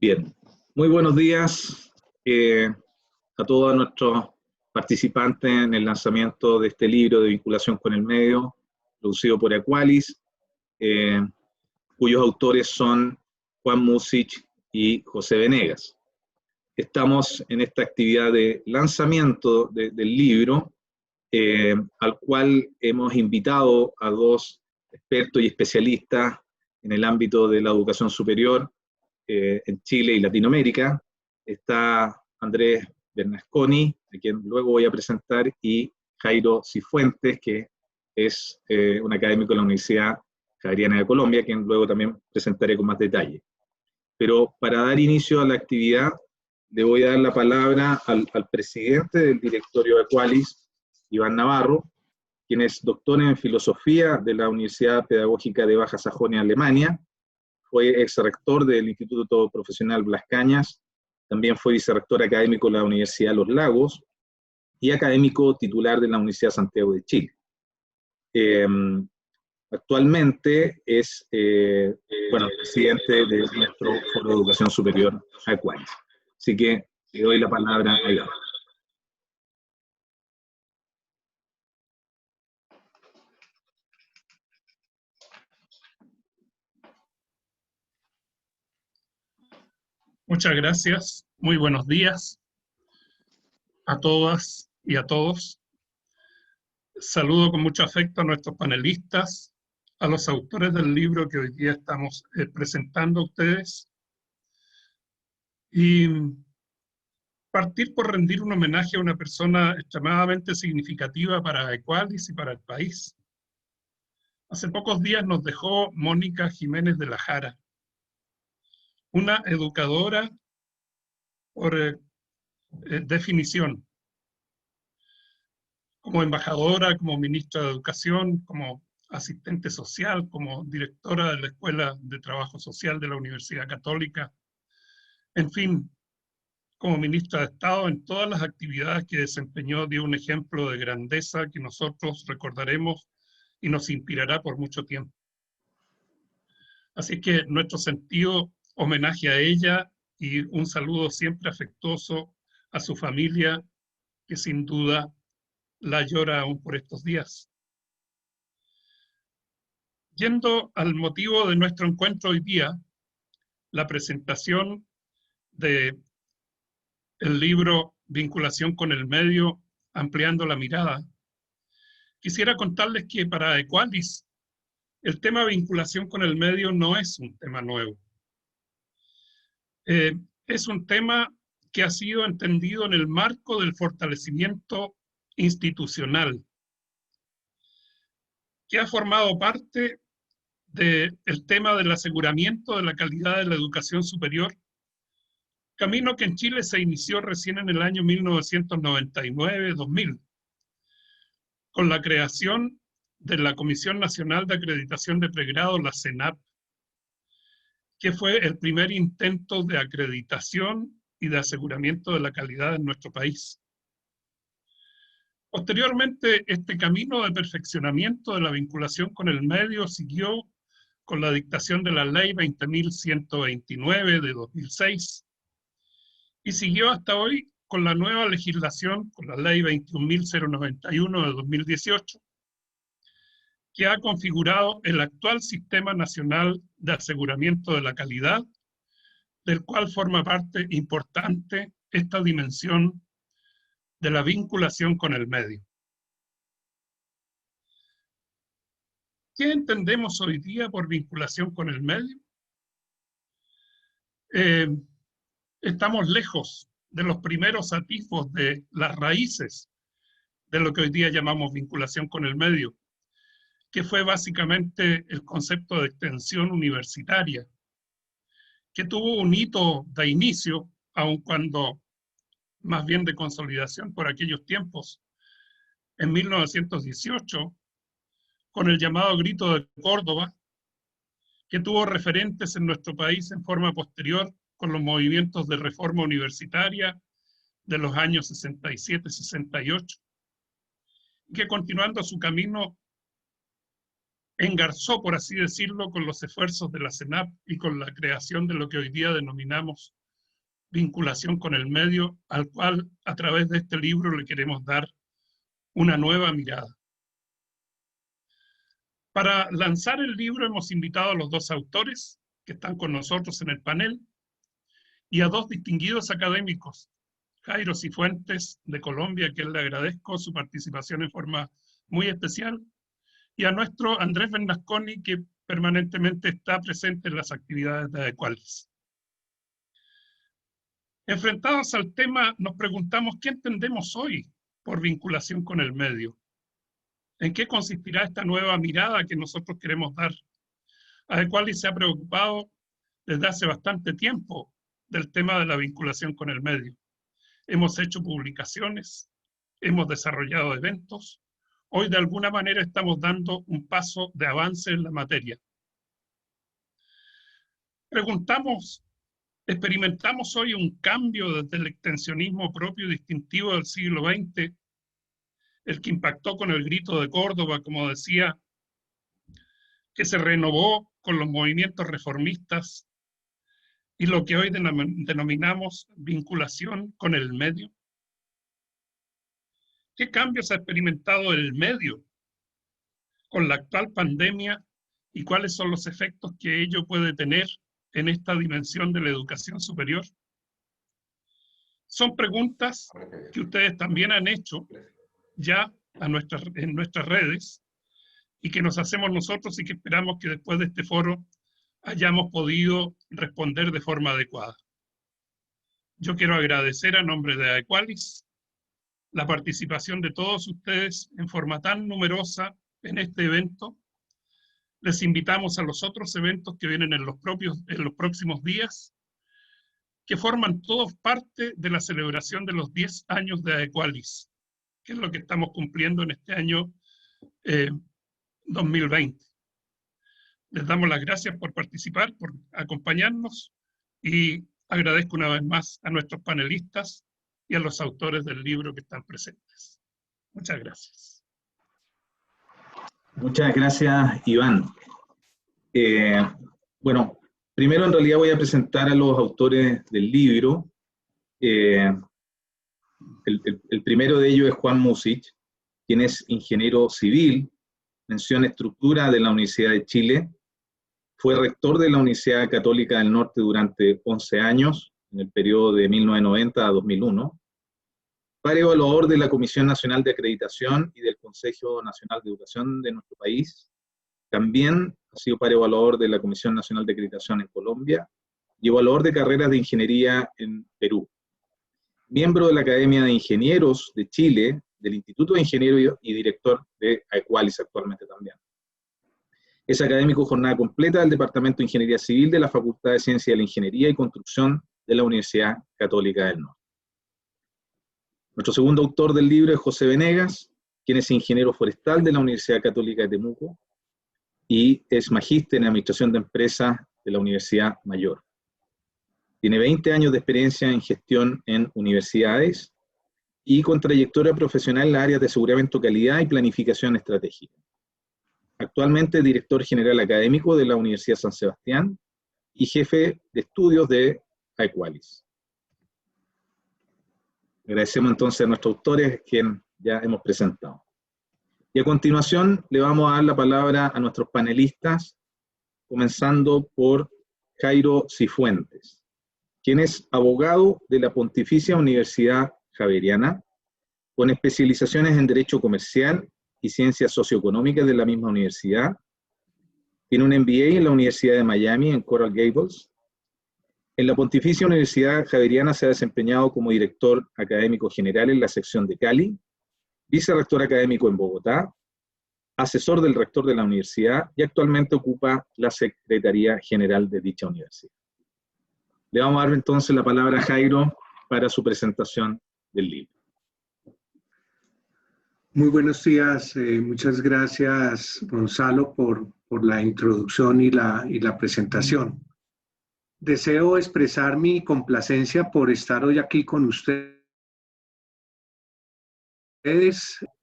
Bien, muy buenos días a todos nuestros participantes en el lanzamiento de este libro de vinculación con el medio, producido por Equalis, cuyos autores son Juan Musich y José Venegas. Estamos en esta actividad de lanzamiento del libro, al cual hemos invitado a dos expertos y especialistas en el ámbito de la educación superior, en Chile y Latinoamérica. Está Andrés Bernasconi, a quien luego voy a presentar, y Jairo Cifuentes, que es un académico de la Universidad Javeriana de Colombia, quien luego también presentaré con más detalle. Pero para dar inicio a la actividad, le voy a dar la palabra al presidente del directorio de Equalis, Iván Navarro, quien es doctor en filosofía de la Universidad Pedagógica de Baja Sajonia, Alemania. Fue exrector del Instituto Profesional Blas Cañas, también fue vicerrector académico de la Universidad de Los Lagos y académico titular de la Universidad de Santiago de Chile. Actualmente es presidente de nuestro Foro de Educación Superior, Equalis. Así que le doy la palabra a Iván. Muchas gracias. Muy buenos días a todas y a todos. Saludo con mucho afecto a nuestros panelistas, a los autores del libro que hoy día estamos presentando a ustedes, y partir por rendir un homenaje a una persona extremadamente significativa para Equalis y para el país. Hace pocos días nos dejó Mónica Jiménez de la Jara, una educadora por definición, como embajadora, como ministra de Educación, como asistente social, como directora de la Escuela de Trabajo Social de la Universidad Católica, en fin, como ministra de Estado. En todas las actividades que desempeñó dio un ejemplo de grandeza que nosotros recordaremos y nos inspirará por mucho tiempo. Así que nuestro sentido homenaje a ella y un saludo siempre afectuoso a su familia, que sin duda la llora aún por estos días. Yendo al motivo de nuestro encuentro hoy día, la presentación del libro Vinculación con el Medio, ampliando la mirada, quisiera contarles que para Equalis el tema vinculación con el medio no es un tema nuevo. Es un tema que ha sido entendido en el marco del fortalecimiento institucional, que ha formado parte del tema del aseguramiento de la calidad de la educación superior, camino que en Chile se inició recién en el año 1999-2000, con la creación de la Comisión Nacional de Acreditación de Pregrado, la CENAP, que fue el primer intento de acreditación y de aseguramiento de la calidad en nuestro país. Posteriormente, este camino de perfeccionamiento de la vinculación con el medio siguió con la dictación de la Ley 20.129 de 2006 y siguió hasta hoy con la nueva legislación, con la Ley 21.091 de 2018, que ha configurado el actual Sistema Nacional de Aseguramiento de la Calidad, del cual forma parte importante esta dimensión de la vinculación con el medio. ¿Qué entendemos hoy día por vinculación con el medio? Estamos lejos de los primeros atisbos de las raíces de lo que hoy día llamamos vinculación con el medio, que fue básicamente el concepto de extensión universitaria, que tuvo un hito de inicio, aun cuando más bien de consolidación por aquellos tiempos, en 1918, con el llamado Grito de Córdoba, que tuvo referentes en nuestro país en forma posterior con los movimientos de reforma universitaria de los años 67-68, y que continuando su camino engarzó, por así decirlo, con los esfuerzos de la CENAP y con la creación de lo que hoy día denominamos vinculación con el medio, al cual a través de este libro le queremos dar una nueva mirada. Para lanzar el libro hemos invitado a los dos autores que están con nosotros en el panel y a dos distinguidos académicos, Jairo Cifuentes de Colombia, a quien le agradezco su participación en forma muy especial, y a nuestro Andrés Bernasconi, que permanentemente está presente en las actividades de Adequalis. Enfrentados al tema, nos preguntamos qué entendemos hoy por vinculación con el medio. ¿En qué consistirá esta nueva mirada que nosotros queremos dar? Adequalis se ha preocupado desde hace bastante tiempo del tema de la vinculación con el medio. Hemos hecho publicaciones, hemos desarrollado eventos. Hoy de alguna manera estamos dando un paso de avance en la materia. ¿Experimentamos hoy un cambio desde el extensionismo propio y distintivo del siglo XX, el que impactó con el grito de Córdoba, como decía, que se renovó con los movimientos reformistas y lo que hoy denominamos vinculación con el medio? ¿Qué cambios ha experimentado el medio con la actual pandemia y cuáles son los efectos que ello puede tener en esta dimensión de la educación superior? Son preguntas que ustedes también han hecho ya en nuestras redes y que nos hacemos nosotros y que esperamos que después de este foro hayamos podido responder de forma adecuada. Yo quiero agradecer a nombre de Adequalis la participación de todos ustedes en forma tan numerosa en este evento. Les invitamos a los otros eventos que vienen en los próximos días, que forman todos parte de la celebración de los 10 años de Adequalis, que es lo que estamos cumpliendo en este año 2020. Les damos las gracias por participar, por acompañarnos y agradezco una vez más a nuestros panelistas y a los autores del libro que están presentes. Muchas gracias. Muchas gracias, Iván. Bueno, primero en realidad voy a presentar a los autores del libro. El primero de ellos es Juan Musich, quien es ingeniero civil, mención estructura de la Universidad de Chile. Fue rector de la Universidad Católica del Norte durante 11 años, en el periodo de 1990 a 2001. Pareevaluador de la Comisión Nacional de Acreditación y del Consejo Nacional de Educación de nuestro país. También ha sido pareevaluador de la Comisión Nacional de Acreditación en Colombia y evaluador de carreras de ingeniería en Perú. Miembro de la Academia de Ingenieros de Chile, del Instituto de Ingenieros y director de Adequalis actualmente también. Es académico jornada completa del Departamento de Ingeniería Civil de la Facultad de Ciencia de la Ingeniería y Construcción de la Universidad Católica del Norte. Nuestro segundo autor del libro es José Venegas, quien es ingeniero forestal de la Universidad Católica de Temuco y es magíster en Administración de Empresas de la Universidad Mayor. Tiene 20 años de experiencia en gestión en universidades y con trayectoria profesional en las áreas de aseguramiento, calidad y planificación estratégica. Actualmente es director general académico de la Universidad San Sebastián y jefe de estudios de Adequalis. Agradecemos entonces a nuestros autores, quien ya hemos presentado. Y a continuación le vamos a dar la palabra a nuestros panelistas, comenzando por Jairo Cifuentes, quien es abogado de la Pontificia Universidad Javeriana, con especializaciones en Derecho Comercial y Ciencias Socioeconómicas de la misma universidad. Tiene un MBA en la Universidad de Miami, en Coral Gables. En la Pontificia Universidad Javeriana se ha desempeñado como director académico general en la sección de Cali, vicerrector académico en Bogotá, asesor del rector de la universidad y actualmente ocupa la Secretaría General de dicha universidad. Le vamos a dar entonces la palabra a Jairo para su presentación del libro. Muy buenos días, muchas gracias Gonzalo por la introducción y la presentación. Deseo expresar mi complacencia por estar hoy aquí con ustedes,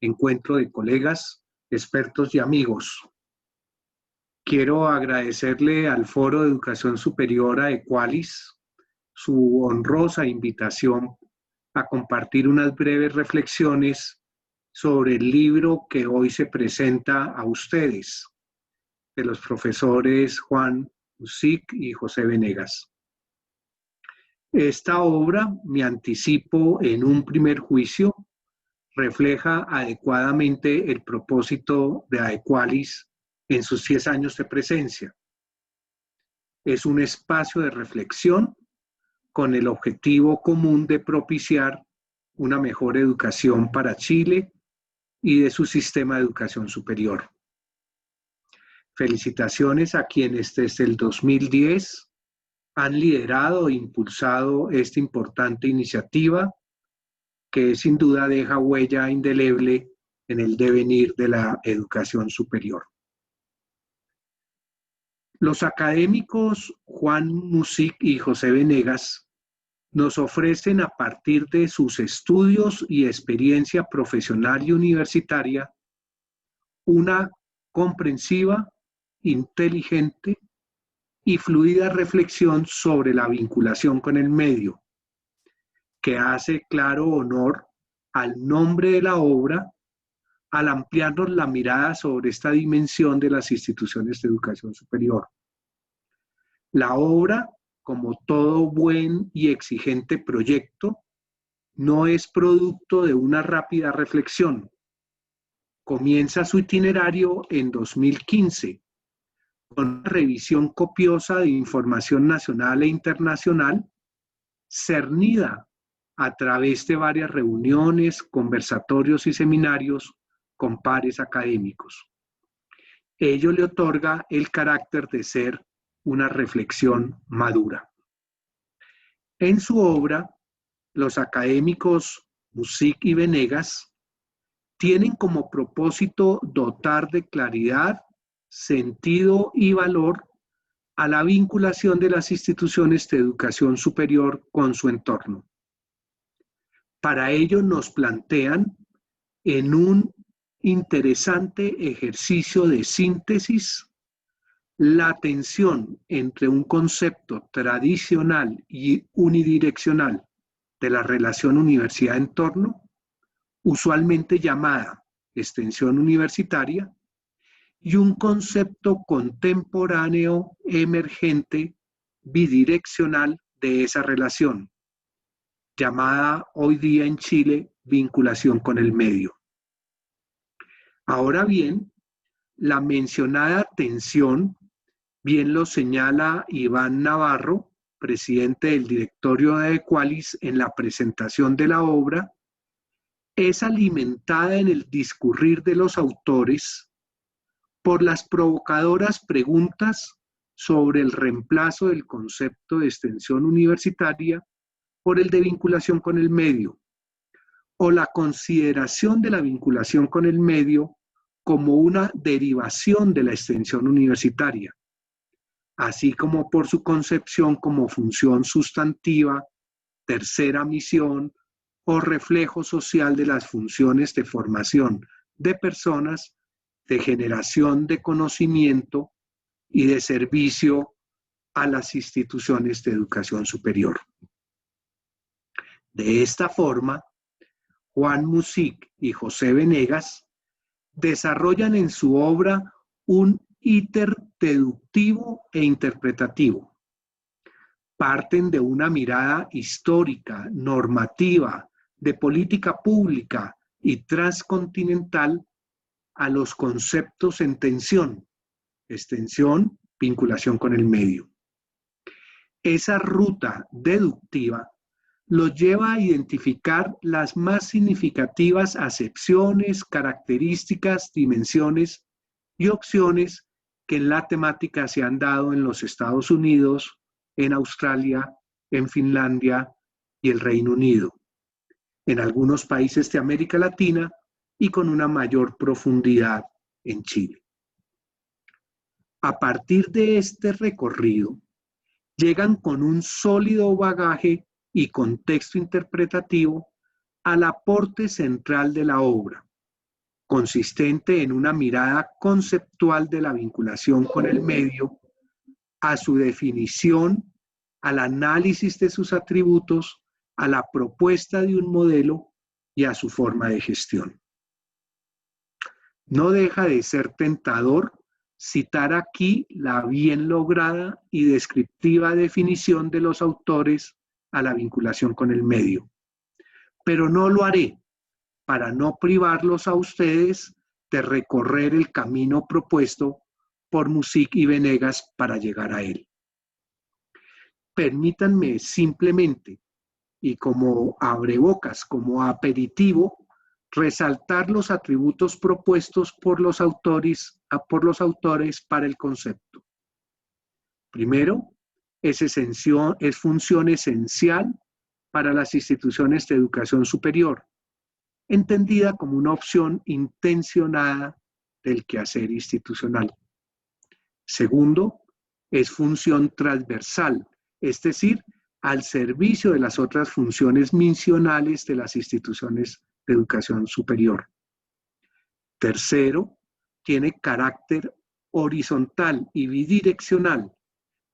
encuentro de colegas, expertos y amigos. Quiero agradecerle al Foro de Educación Superior a Equalis su honrosa invitación a compartir unas breves reflexiones sobre el libro que hoy se presenta a ustedes, de los profesores Juan Music y José Venegas. Esta obra, me anticipo en un primer juicio, refleja adecuadamente el propósito de Aequalis en sus 10 años de presencia. Es un espacio de reflexión con el objetivo común de propiciar una mejor educación para Chile y de su sistema de educación superior. Felicitaciones a quienes desde el 2010 han liderado e impulsado esta importante iniciativa que sin duda deja huella indeleble en el devenir de la educación superior. Los académicos Juan Music y José Venegas nos ofrecen a partir de sus estudios y experiencia profesional y universitaria una comprensiva, inteligente y fluida reflexión sobre la vinculación con el medio, que hace claro honor al nombre de la obra al ampliarnos la mirada sobre esta dimensión de las instituciones de educación superior. La obra, como todo buen y exigente proyecto, no es producto de una rápida reflexión. Comienza su itinerario en 2015, con una revisión copiosa de información nacional e internacional, cernida a través de varias reuniones, conversatorios y seminarios con pares académicos. Ello le otorga el carácter de ser una reflexión madura. En su obra, los académicos Music y Venegas tienen como propósito dotar de claridad, sentido y valor a la vinculación de las instituciones de educación superior con su entorno. Para ello nos plantean en un interesante ejercicio de síntesis la tensión entre un concepto tradicional y unidireccional de la relación universidad-entorno, usualmente llamada extensión universitaria, y un concepto contemporáneo emergente bidireccional de esa relación, llamada hoy día en Chile vinculación con el medio. Ahora bien, la mencionada tensión, bien lo señala Iván Navarro, presidente del directorio de Equalis, en la presentación de la obra, es alimentada en el discurrir de los autores por las provocadoras preguntas sobre el reemplazo del concepto de extensión universitaria por el de vinculación con el medio, o la consideración de la vinculación con el medio como una derivación de la extensión universitaria, así como por su concepción como función sustantiva, tercera misión o reflejo social de las funciones de formación de personas, de generación de conocimiento y de servicio a las instituciones de educación superior. De esta forma, Juan Music y José Venegas desarrollan en su obra un íter deductivo e interpretativo. Parten de una mirada histórica, normativa, de política pública y transcontinental a los conceptos en tensión, extensión, vinculación con el medio. Esa ruta deductiva los lleva a identificar las más significativas acepciones, características, dimensiones y opciones que en la temática se han dado en los Estados Unidos, en Australia, en Finlandia y el Reino Unido, en algunos países de América Latina y con una mayor profundidad en Chile. A partir de este recorrido, llegan con un sólido bagaje y contexto interpretativo al aporte central de la obra, consistente en una mirada conceptual de la vinculación con el medio, a su definición, al análisis de sus atributos, a la propuesta de un modelo y a su forma de gestión. No deja de ser tentador citar aquí la bien lograda y descriptiva definición de los autores a la vinculación con el medio, pero no lo haré para no privarlos a ustedes de recorrer el camino propuesto por Music y Venegas para llegar a él. Permítanme simplemente, y como abrebocas, como aperitivo, resaltar los atributos propuestos por los autores para el concepto. Primero, es función esencial para las instituciones de educación superior, entendida como una opción intencionada del quehacer institucional. Segundo, es función transversal, es decir, al servicio de las otras funciones misionales de las instituciones de educación superior. Tercero, tiene carácter horizontal y bidireccional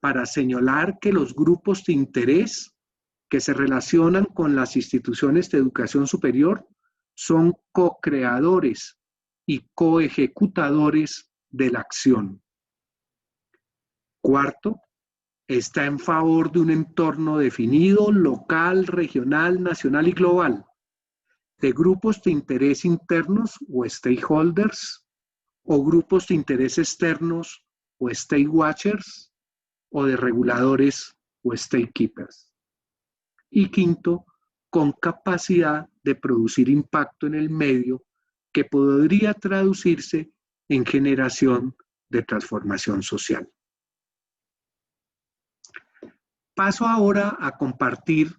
para señalar que los grupos de interés que se relacionan con las instituciones de educación superior son co-creadores y co-ejecutadores de la acción. Cuarto, está en favor de un entorno definido, local, regional, nacional y global, de grupos de interés internos o stakeholders, o grupos de interés externos o state watchers, o de reguladores o state keepers. Y quinto, con capacidad de producir impacto en el medio que podría traducirse en generación de transformación social. Paso ahora a compartir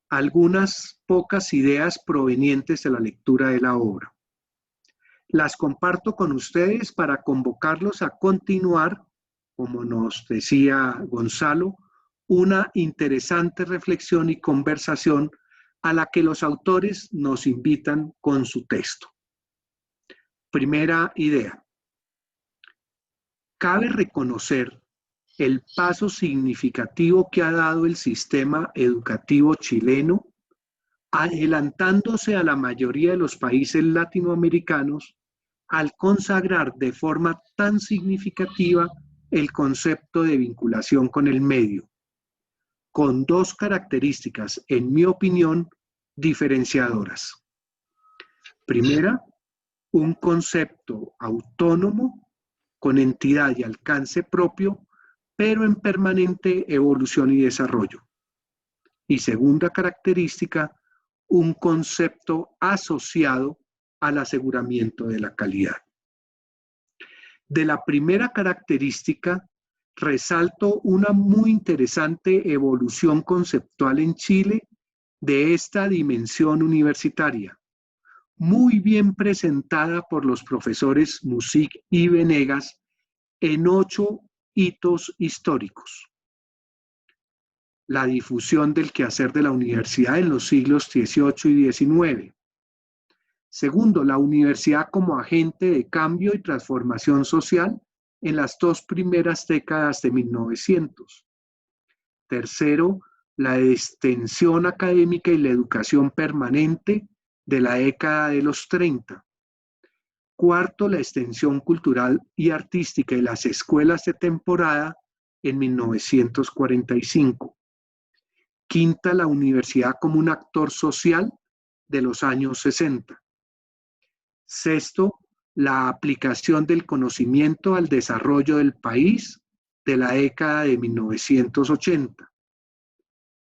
algunas pocas ideas provenientes de la lectura de la obra. Las comparto con ustedes para convocarlos a continuar, como nos decía Gonzalo, una interesante reflexión y conversación a la que los autores nos invitan con su texto. Primera idea. Cabe reconocer el paso significativo que ha dado el sistema educativo chileno, adelantándose a la mayoría de los países latinoamericanos al consagrar de forma tan significativa el concepto de vinculación con el medio, con dos características, en mi opinión, diferenciadoras. Primera, un concepto autónomo, con entidad y alcance propio, pero en permanente evolución y desarrollo. Y segunda característica, un concepto asociado al aseguramiento de la calidad. De la primera característica, resalto una muy interesante evolución conceptual en Chile de esta dimensión universitaria, muy bien presentada por los profesores Music y Venegas en 8 hitos históricos. La difusión del quehacer de la universidad en los siglos XVIII y XIX. Segundo, la universidad como agente de cambio y transformación social en las 2 primeras décadas de 1900. Tercero, la extensión académica y la educación permanente de la década de los 30. Cuarto, la extensión cultural y artística y las escuelas de temporada en 1945. Quinta, la universidad como un actor social de los años 60. Sexto, la aplicación del conocimiento al desarrollo del país de la década de 1980.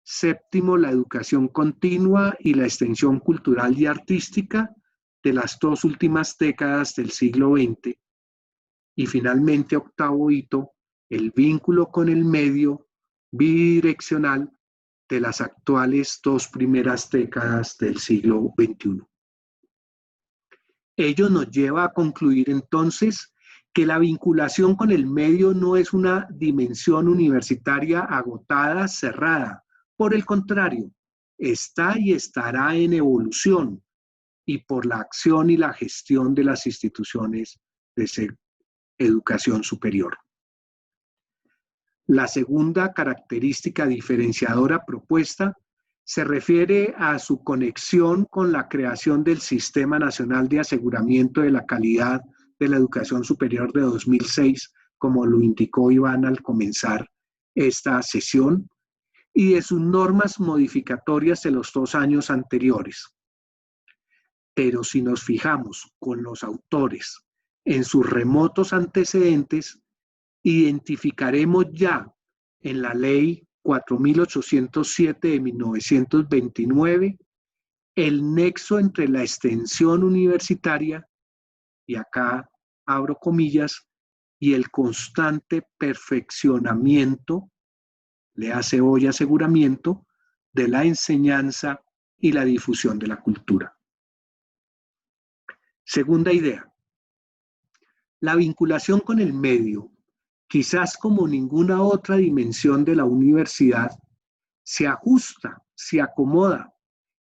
Séptimo, la educación continua y la extensión cultural y artística de las 2 últimas décadas del siglo XX. Y finalmente, octavo hito, el vínculo con el medio bidireccional de las actuales 2 primeras décadas del siglo XXI. Ello nos lleva a concluir entonces que la vinculación con el medio no es una dimensión universitaria agotada, cerrada. Por el contrario, está y estará en evolución y por la acción y la gestión de las instituciones de educación superior. La segunda característica diferenciadora propuesta se refiere a su conexión con la creación del Sistema Nacional de Aseguramiento de la Calidad de la Educación Superior de 2006, como lo indicó Iván al comenzar esta sesión, y de sus normas modificatorias de los 2 años anteriores. Pero si nos fijamos con los autores en sus remotos antecedentes, identificaremos ya en la Ley 4807 de 1929 el nexo entre la extensión universitaria, y acá abro comillas, y el constante perfeccionamiento, le hace hoy aseguramiento, de la enseñanza y la difusión de la cultura. Segunda idea, la vinculación con el medio, quizás como ninguna otra dimensión de la universidad, se ajusta, se acomoda,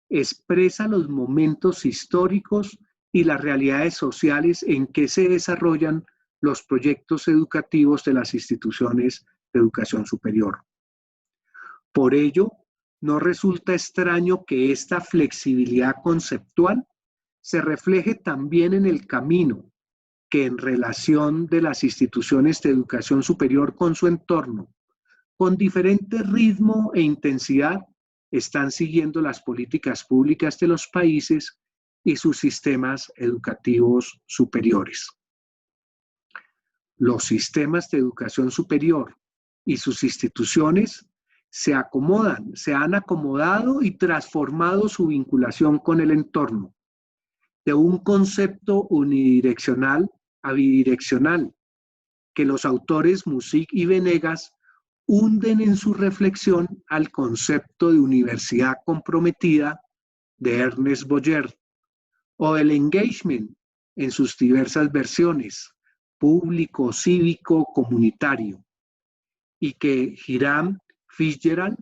expresa los momentos históricos y las realidades sociales en que se desarrollan los proyectos educativos de las instituciones de educación superior. Por ello, no resulta extraño que esta flexibilidad conceptual se refleje también en el camino que en relación de las instituciones de educación superior con su entorno, con diferente ritmo e intensidad, están siguiendo las políticas públicas de los países y sus sistemas educativos superiores. Los sistemas de educación superior y sus instituciones se acomodan, se han acomodado y transformado su vinculación con el entorno de un concepto unidireccional a bidireccional, que los autores Music y Venegas hunden en su reflexión al concepto de universidad comprometida de Ernest Boyer, o el engagement en sus diversas versiones, público, cívico, comunitario, y que Hiram Fitzgerald,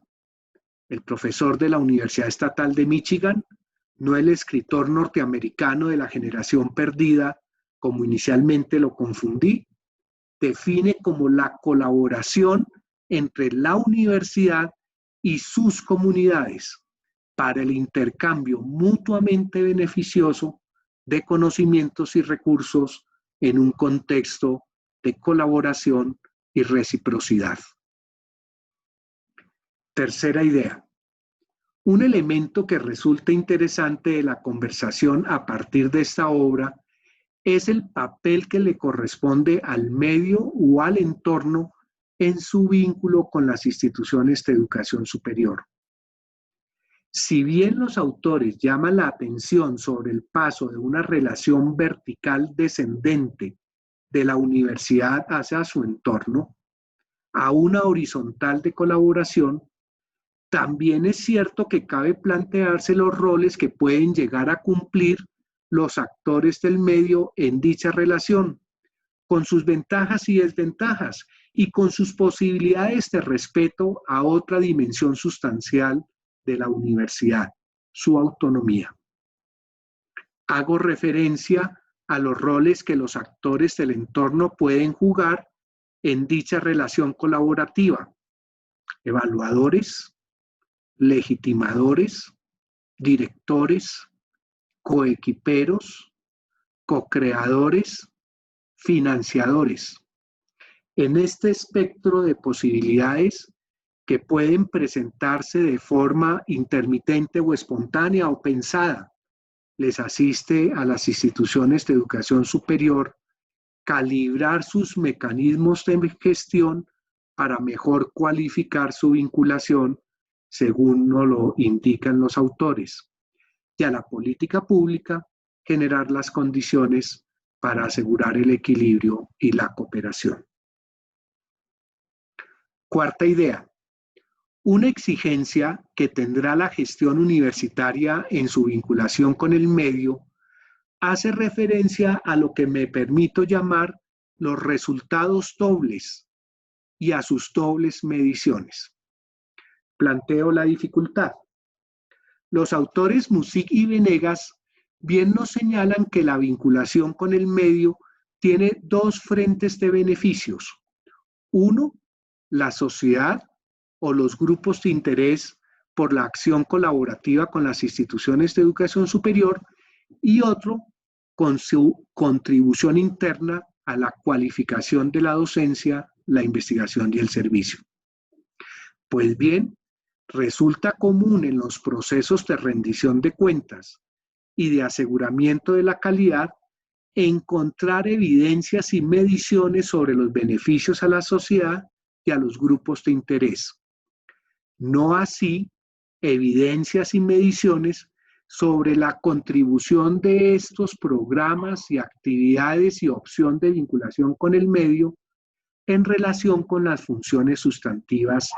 el profesor de la Universidad Estatal de Michigan, no el escritor norteamericano de la generación perdida, como inicialmente lo confundí, define como la colaboración entre la universidad y sus comunidades para el intercambio mutuamente beneficioso de conocimientos y recursos en un contexto de colaboración y reciprocidad. Tercera idea. Un elemento que resulta interesante de la conversación a partir de esta obra es el papel que le corresponde al medio o al entorno en su vínculo con las instituciones de educación superior. Si bien los autores llaman la atención sobre el paso de una relación vertical descendente de la universidad hacia su entorno a una horizontal de colaboración, también es cierto que cabe plantearse los roles que pueden llegar a cumplir los actores del medio en dicha relación, con sus ventajas y desventajas y con sus posibilidades de respeto a otra dimensión sustancial de la universidad, su autonomía. Hago referencia a los roles que los actores del entorno pueden jugar en dicha relación colaborativa: evaluadores, legitimadores, directores, coequiperos, co-creadores, financiadores. En este espectro de posibilidades que pueden presentarse de forma intermitente o espontánea o pensada, les asiste a las instituciones de educación superior calibrar sus mecanismos de gestión para mejor cualificar su vinculación, según nos lo indican los autores, y a la política pública generar las condiciones para asegurar el equilibrio y la cooperación. Cuarta idea. Una exigencia que tendrá la gestión universitaria en su vinculación con el medio hace referencia a lo que me permito llamar los resultados dobles y a sus dobles mediciones. Planteo la dificultad. Los autores Music y Venegas bien nos señalan que la vinculación con el medio tiene dos frentes de beneficios. Uno, la sociedad o los grupos de interés por la acción colaborativa con las instituciones de educación superior, y otro, con su contribución interna a la cualificación de la docencia, la investigación y el servicio. Pues bien, resulta común en los procesos de rendición de cuentas y de aseguramiento de la calidad encontrar evidencias y mediciones sobre los beneficios a la sociedad y a los grupos de interés. No así evidencias y mediciones sobre la contribución de estos programas y actividades y opción de vinculación con el medio en relación con las funciones sustantivas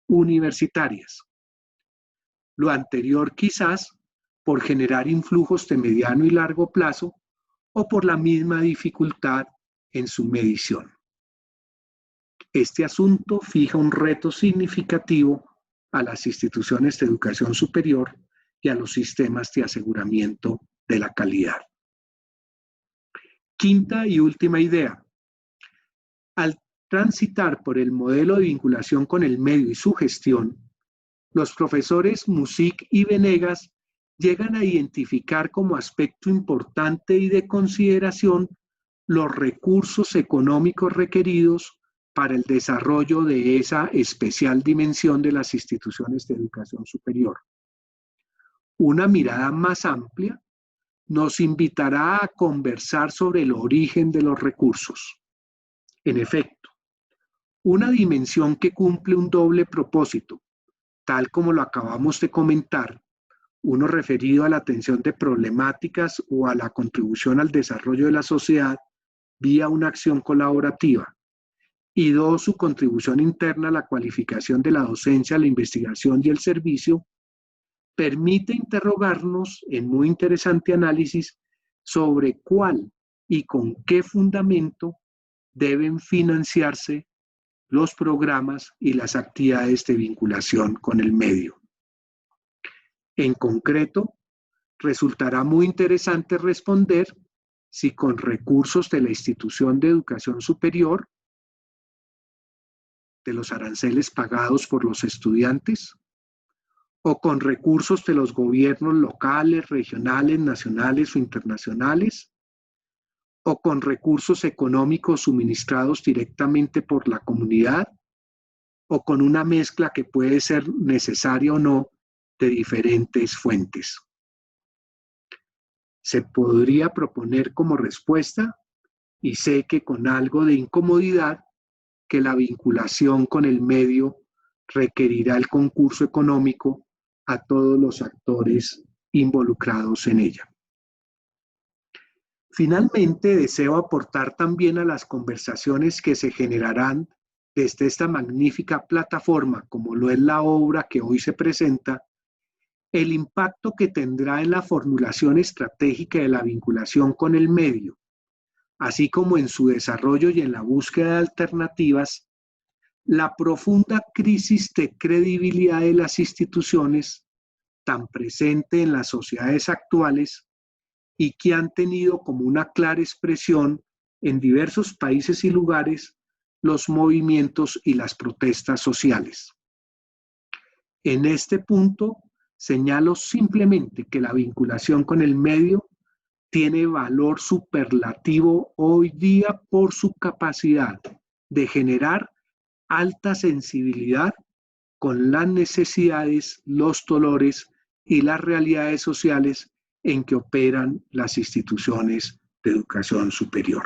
universitarias. Lo anterior quizás por generar influjos de mediano y largo plazo o por la misma dificultad en su medición. Este asunto fija un reto significativo a las instituciones de educación superior y a los sistemas de aseguramiento de la calidad. Quinta y última idea. Al transitar por el modelo de vinculación con el medio y su gestión, los profesores Music y Venegas llegan a identificar como aspecto importante y de consideración los recursos económicos requeridos para el desarrollo de esa especial dimensión de las instituciones de educación superior. Una mirada más amplia nos invitará a conversar sobre el origen de los recursos. En efecto, una dimensión que cumple un doble propósito, tal como lo acabamos de comentar, uno referido a la atención de problemáticas o a la contribución al desarrollo de la sociedad vía una acción colaborativa, y dos, su contribución interna a la cualificación de la docencia, la investigación y el servicio, permite interrogarnos en muy interesante análisis sobre cuál y con qué fundamento deben financiarse los programas y las actividades de vinculación con el medio. En concreto, resultará muy interesante responder si con recursos de la institución de educación superior, de los aranceles pagados por los estudiantes, o con recursos de los gobiernos locales, regionales, nacionales o internacionales, o con recursos económicos suministrados directamente por la comunidad, o con una mezcla que puede ser necesaria o no de diferentes fuentes. Se podría proponer como respuesta, y sé que con algo de incomodidad, que la vinculación con el medio requerirá el concurso económico a todos los actores involucrados en ella. Finalmente, deseo aportar también a las conversaciones que se generarán desde esta magnífica plataforma, como lo es la obra que hoy se presenta, el impacto que tendrá en la formulación estratégica de la vinculación con el medio, así como en su desarrollo y en la búsqueda de alternativas, la profunda crisis de credibilidad de las instituciones, tan presente en las sociedades actuales y que han tenido como una clara expresión en diversos países y lugares los movimientos y las protestas sociales. En este punto, señalo simplemente que la vinculación con el medio tiene valor superlativo hoy día por su capacidad de generar alta sensibilidad con las necesidades, los dolores y las realidades sociales en que operan las instituciones de educación superior.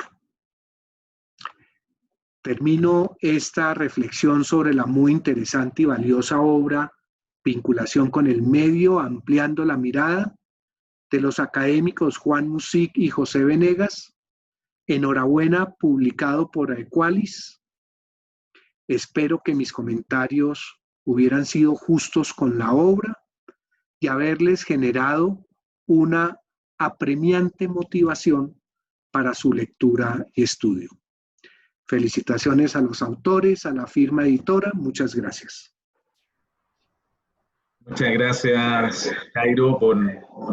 Termino esta reflexión sobre la muy interesante y valiosa obra Vinculación con el medio, ampliando la mirada, de los académicos Juan Music y José Venegas. Enhorabuena, publicado por Equalis. Espero que mis comentarios hubieran sido justos con la obra y haberles generado una apremiante motivación para su lectura y estudio. Felicitaciones a los autores, a la firma editora. Muchas gracias. Muchas gracias, Jairo, por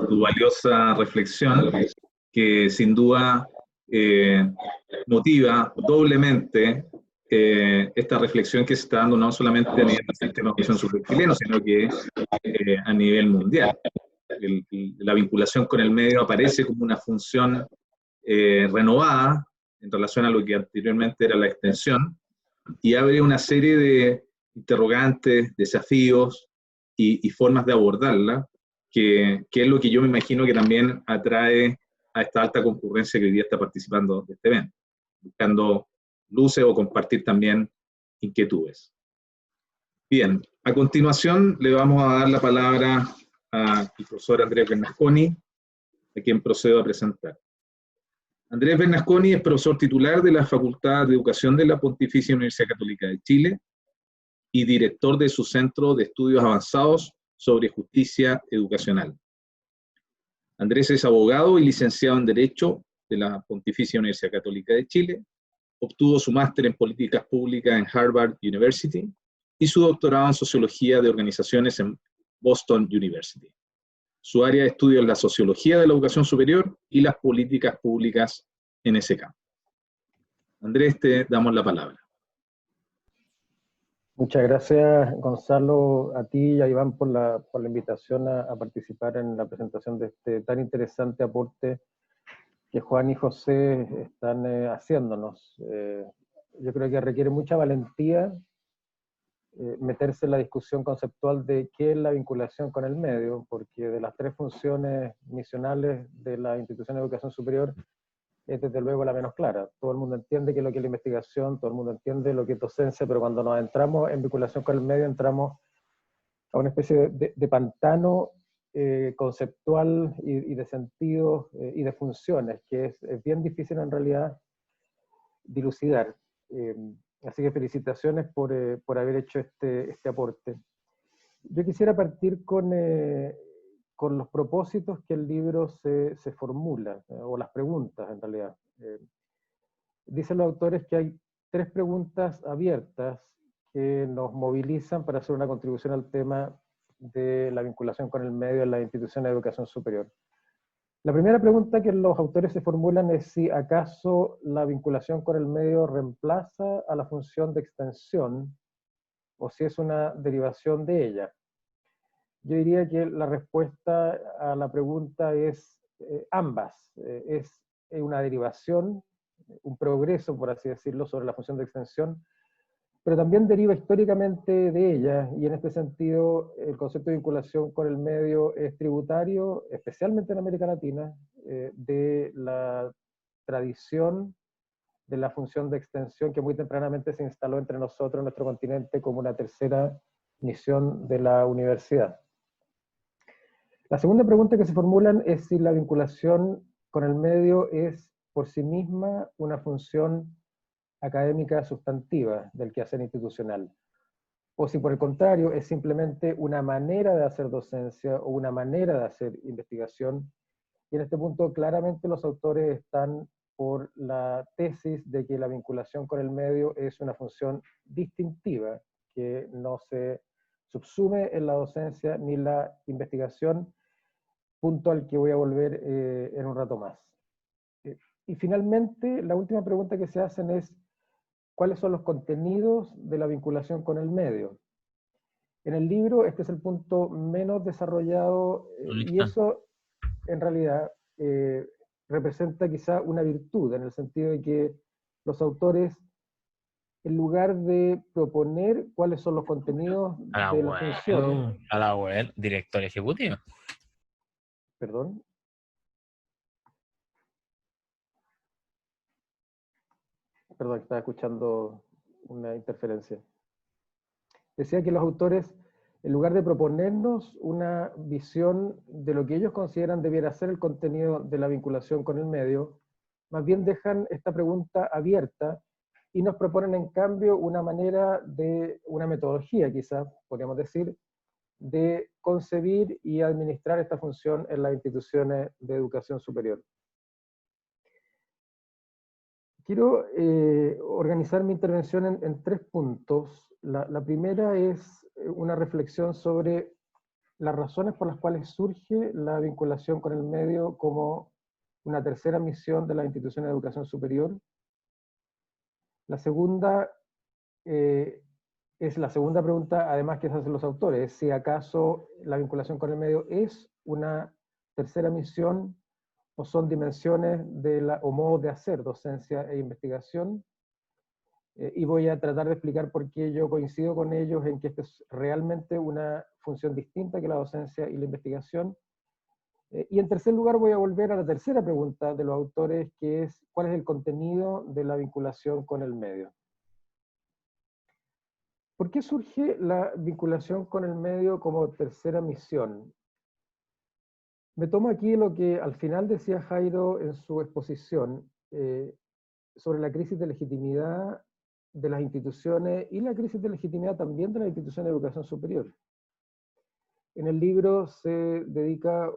tu valiosa reflexión, que sin duda motiva doblemente esta reflexión que se está dando no solamente a nivel del sistema de educación superior chileno, sino que a nivel mundial. La vinculación con el medio aparece como una función renovada en relación a lo que anteriormente era la extensión, y abre una serie de interrogantes, desafíos y formas de abordarla, que es lo que yo me imagino que también atrae a esta alta concurrencia que hoy día está participando de este evento, buscando luces o compartir también inquietudes. Bien, a continuación le vamos a dar la palabra al profesor Andrés Bernasconi, a quien procedo a presentar. Andrés Bernasconi es profesor titular de la Facultad de Educación de la Pontificia Universidad Católica de Chile y director de su Centro de Estudios Avanzados sobre Justicia Educacional. Andrés es abogado y licenciado en Derecho de la Pontificia Universidad Católica de Chile, obtuvo su máster en Políticas Públicas en Harvard University y su doctorado en Sociología de Organizaciones en Boston University. Su área de estudio es la sociología de la educación superior y las políticas públicas en ese campo. Andrés, te damos la palabra. Muchas gracias, Gonzalo, a ti y a Iván por la invitación a participar en la presentación de este tan interesante aporte que Juan y José están haciéndonos. Yo creo que requiere mucha valentía meterse en la discusión conceptual de qué es la vinculación con el medio, porque de las tres funciones misionales de la institución de educación superior es desde luego la menos clara. Todo el mundo entiende qué es lo que es la investigación, todo el mundo entiende lo que es docencia, pero cuando nos entramos en vinculación con el medio entramos a una especie de pantano conceptual y de sentidos y de funciones, que es bien difícil en realidad dilucidar. Así que felicitaciones por haber hecho este aporte. Yo quisiera partir con los propósitos que el libro se formula, o las preguntas en realidad. Dicen los autores que hay tres preguntas abiertas que nos movilizan para hacer una contribución al tema de la vinculación con el medio en la institución de educación superior. La primera pregunta que los autores se formulan es si acaso la vinculación con el medio reemplaza a la función de extensión o si es una derivación de ella. Yo diría que la respuesta a la pregunta es ambas. Es una derivación, un progreso, por así decirlo, sobre la función de extensión, pero también deriva históricamente de ella, y en este sentido el concepto de vinculación con el medio es tributario, especialmente en América Latina, de la tradición de la función de extensión que muy tempranamente se instaló entre nosotros, en nuestro continente, como una tercera misión de la universidad. La segunda pregunta que se formulan es si la vinculación con el medio es por sí misma una función académica sustantiva del quehacer institucional, o si por el contrario es simplemente una manera de hacer docencia o una manera de hacer investigación. Y en este punto claramente los autores están por la tesis de que la vinculación con el medio es una función distintiva, que no se subsume en la docencia ni la investigación, punto al que voy a volver en un rato más. Y finalmente, la última pregunta que se hacen es ¿cuáles son los contenidos de la vinculación con el medio? En el libro este es el punto menos desarrollado y eso en realidad representa quizá una virtud, en el sentido de que los autores, en lugar de proponer cuáles son los contenidos de las funciones... A la web, director ejecutivo. Perdón. Perdón, estaba escuchando una interferencia. Decía que los autores, en lugar de proponernos una visión de lo que ellos consideran debiera ser el contenido de la vinculación con el medio, más bien dejan esta pregunta abierta y nos proponen en cambio una manera de, una metodología quizás, podríamos decir, de concebir y administrar esta función en las instituciones de educación superior. Quiero organizar mi intervención en tres puntos. La primera es una reflexión sobre las razones por las cuales surge la vinculación con el medio como una tercera misión de las instituciones de educación superior. La segunda es la segunda pregunta, además, que se hacen los autores, si acaso la vinculación con el medio es una tercera misión o son dimensiones o modos de hacer docencia e investigación. Y voy a tratar de explicar por qué yo coincido con ellos en que esta es realmente una función distinta que la docencia y la investigación. Y en tercer lugar voy a volver a la tercera pregunta de los autores, que es ¿cuál es el contenido de la vinculación con el medio? ¿Por qué surge la vinculación con el medio como tercera misión? Me tomo aquí lo que al final decía Jairo en su exposición sobre la crisis de legitimidad de las instituciones y la crisis de legitimidad también de las instituciones de educación superior. En el libro se dedica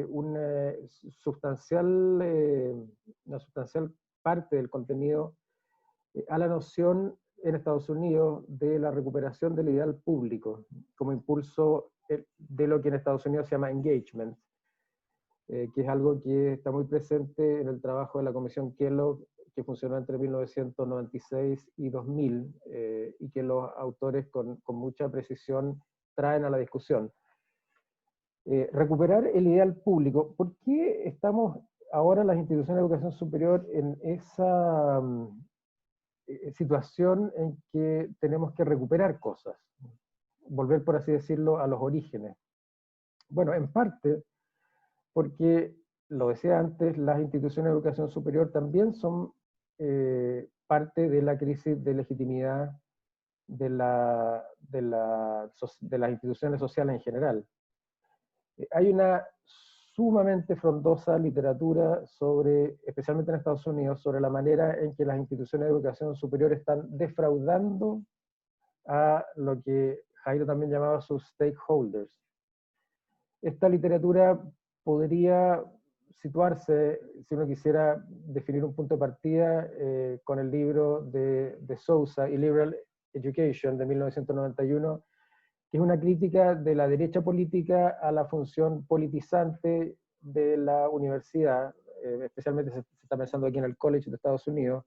una sustancial parte del contenido a la noción en Estados Unidos de la recuperación del ideal público como impulso de lo que en Estados Unidos se llama engagement, que es algo que está muy presente en el trabajo de la Comisión Kellogg, que funcionó entre 1996 y 2000, y que los autores con mucha precisión traen a la discusión. Recuperar el ideal público. ¿Por qué estamos ahora las instituciones de educación superior en esa situación en que tenemos que recuperar cosas? Volver, por así decirlo, a los orígenes. Bueno, en parte porque, lo decía antes, las instituciones de educación superior también son parte de la crisis de legitimidad de las instituciones sociales en general. Hay una sumamente frondosa literatura sobre, especialmente en Estados Unidos, sobre la manera en que las instituciones de educación superior están defraudando a lo que Jairo también llamaba sus stakeholders. Esta literatura podría situarse, si uno quisiera definir un punto de partida, con el libro de Sousa, Illiberal Education, de 1991, que es una crítica de la derecha política a la función politizante de la universidad, especialmente se está pensando aquí en el College de Estados Unidos,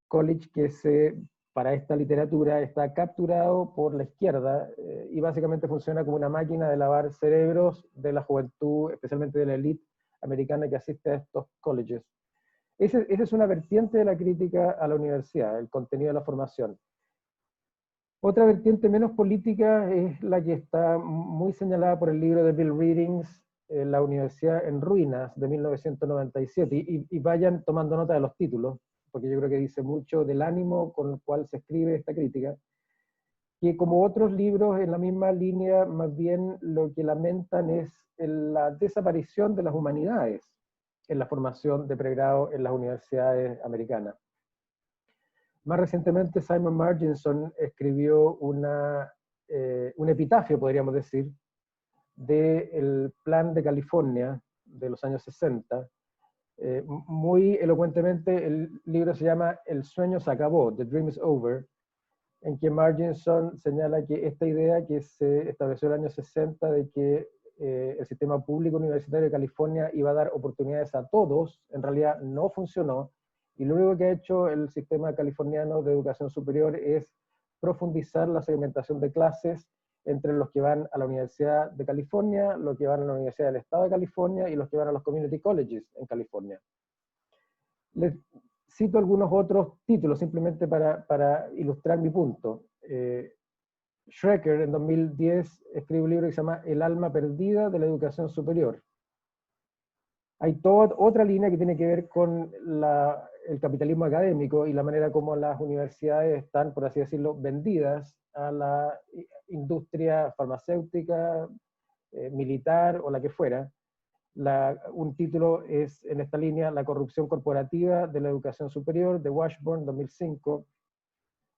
College que para esta literatura está capturado por la izquierda y básicamente funciona como una máquina de lavar cerebros de la juventud, especialmente de la élite americana que asiste a estos colleges. Esa es una vertiente de la crítica a la universidad, el contenido de la formación. Otra vertiente menos política es la que está muy señalada por el libro de Bill Readings, La Universidad en Ruinas, de 1997, y vayan tomando nota de los títulos, porque yo creo que dice mucho del ánimo con el cual se escribe esta crítica, que como otros libros en la misma línea, más bien lo que lamentan es la desaparición de las humanidades en la formación de pregrado en las universidades americanas. Más recientemente, Simon Marginson escribió un epitafio, podríamos decir, del Plan de California de los años 60. Muy elocuentemente, el libro se llama El sueño se acabó, The Dream is Over, en que Marginson señala que esta idea que se estableció en el año 60 de que el sistema público universitario de California iba a dar oportunidades a todos, en realidad no funcionó, y lo único que ha hecho el sistema californiano de educación superior es profundizar la segmentación de clases entre los que van a la Universidad de California, los que van a la Universidad del Estado de California y los que van a los community colleges en California. Les cito algunos otros títulos simplemente para ilustrar mi punto. Schrecker en 2010 escribe un libro que se llama El alma perdida de la educación superior. Hay toda otra línea que tiene que ver con el capitalismo académico y la manera como las universidades están, por así decirlo, vendidas a la industria farmacéutica, militar o la que fuera. Un título es en esta línea, La corrupción corporativa de la educación superior, de Washburn, 2005.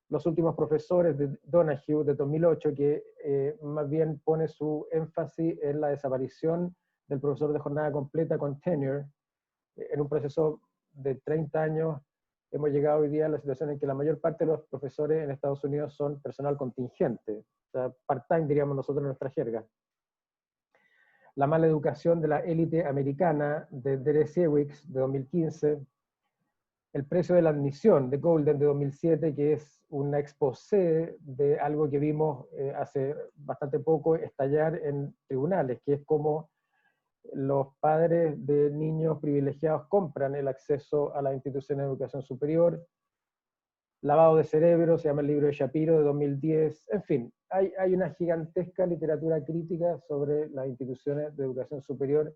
Los últimos profesores de Donahue, de 2008, que más bien pone su énfasis en la desaparición del profesor de jornada completa con tenure. En un proceso de 30 años hemos llegado hoy día a la situación en que la mayor parte de los profesores en Estados Unidos son personal contingente, o sea, part-time diríamos nosotros en nuestra jerga. La mala educación de la élite americana, de Derek Siewicz, de 2015. El precio de la admisión, de Golden, de 2007, que es una exposé de algo que vimos hace bastante poco estallar en tribunales, que es como los padres de niños privilegiados compran el acceso a las instituciones de educación superior. Lavado de cerebro, se llama el libro de Shapiro, de 2010. En fin, hay una gigantesca literatura crítica sobre las instituciones de educación superior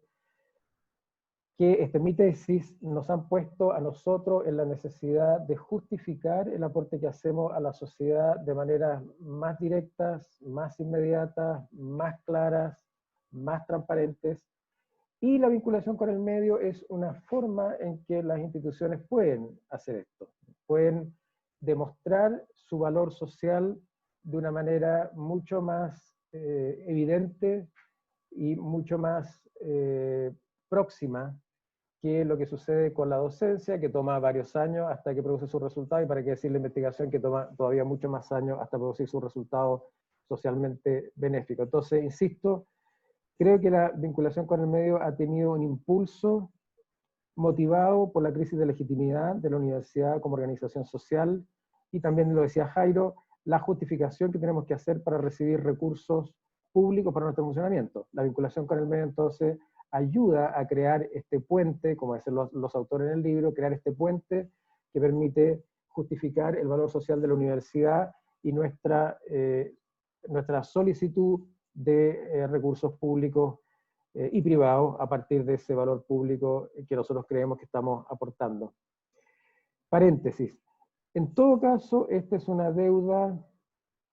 que mi tesis nos han puesto a nosotros en la necesidad de justificar el aporte que hacemos a la sociedad de maneras más directas, más inmediatas, más claras, más transparentes. Y la vinculación con el medio es una forma en que las instituciones pueden hacer esto. Pueden demostrar su valor social de una manera mucho más evidente y mucho más próxima que lo que sucede con la docencia, que toma varios años hasta que produce sus resultados, y para qué decir la investigación, que toma todavía muchos más años hasta producir sus resultados socialmente benéficos. Entonces, insisto, creo que la vinculación con el medio ha tenido un impulso motivado por la crisis de legitimidad de la universidad como organización social, y también, lo decía Jairo, la justificación que tenemos que hacer para recibir recursos públicos para nuestro funcionamiento. La vinculación con el medio, entonces, ayuda a crear este puente, como dicen los autores en el libro, crear este puente que permite justificar el valor social de la universidad y nuestra solicitud de recursos públicos y privados a partir de ese valor público que nosotros creemos que estamos aportando. Paréntesis. En todo caso, esta es una deuda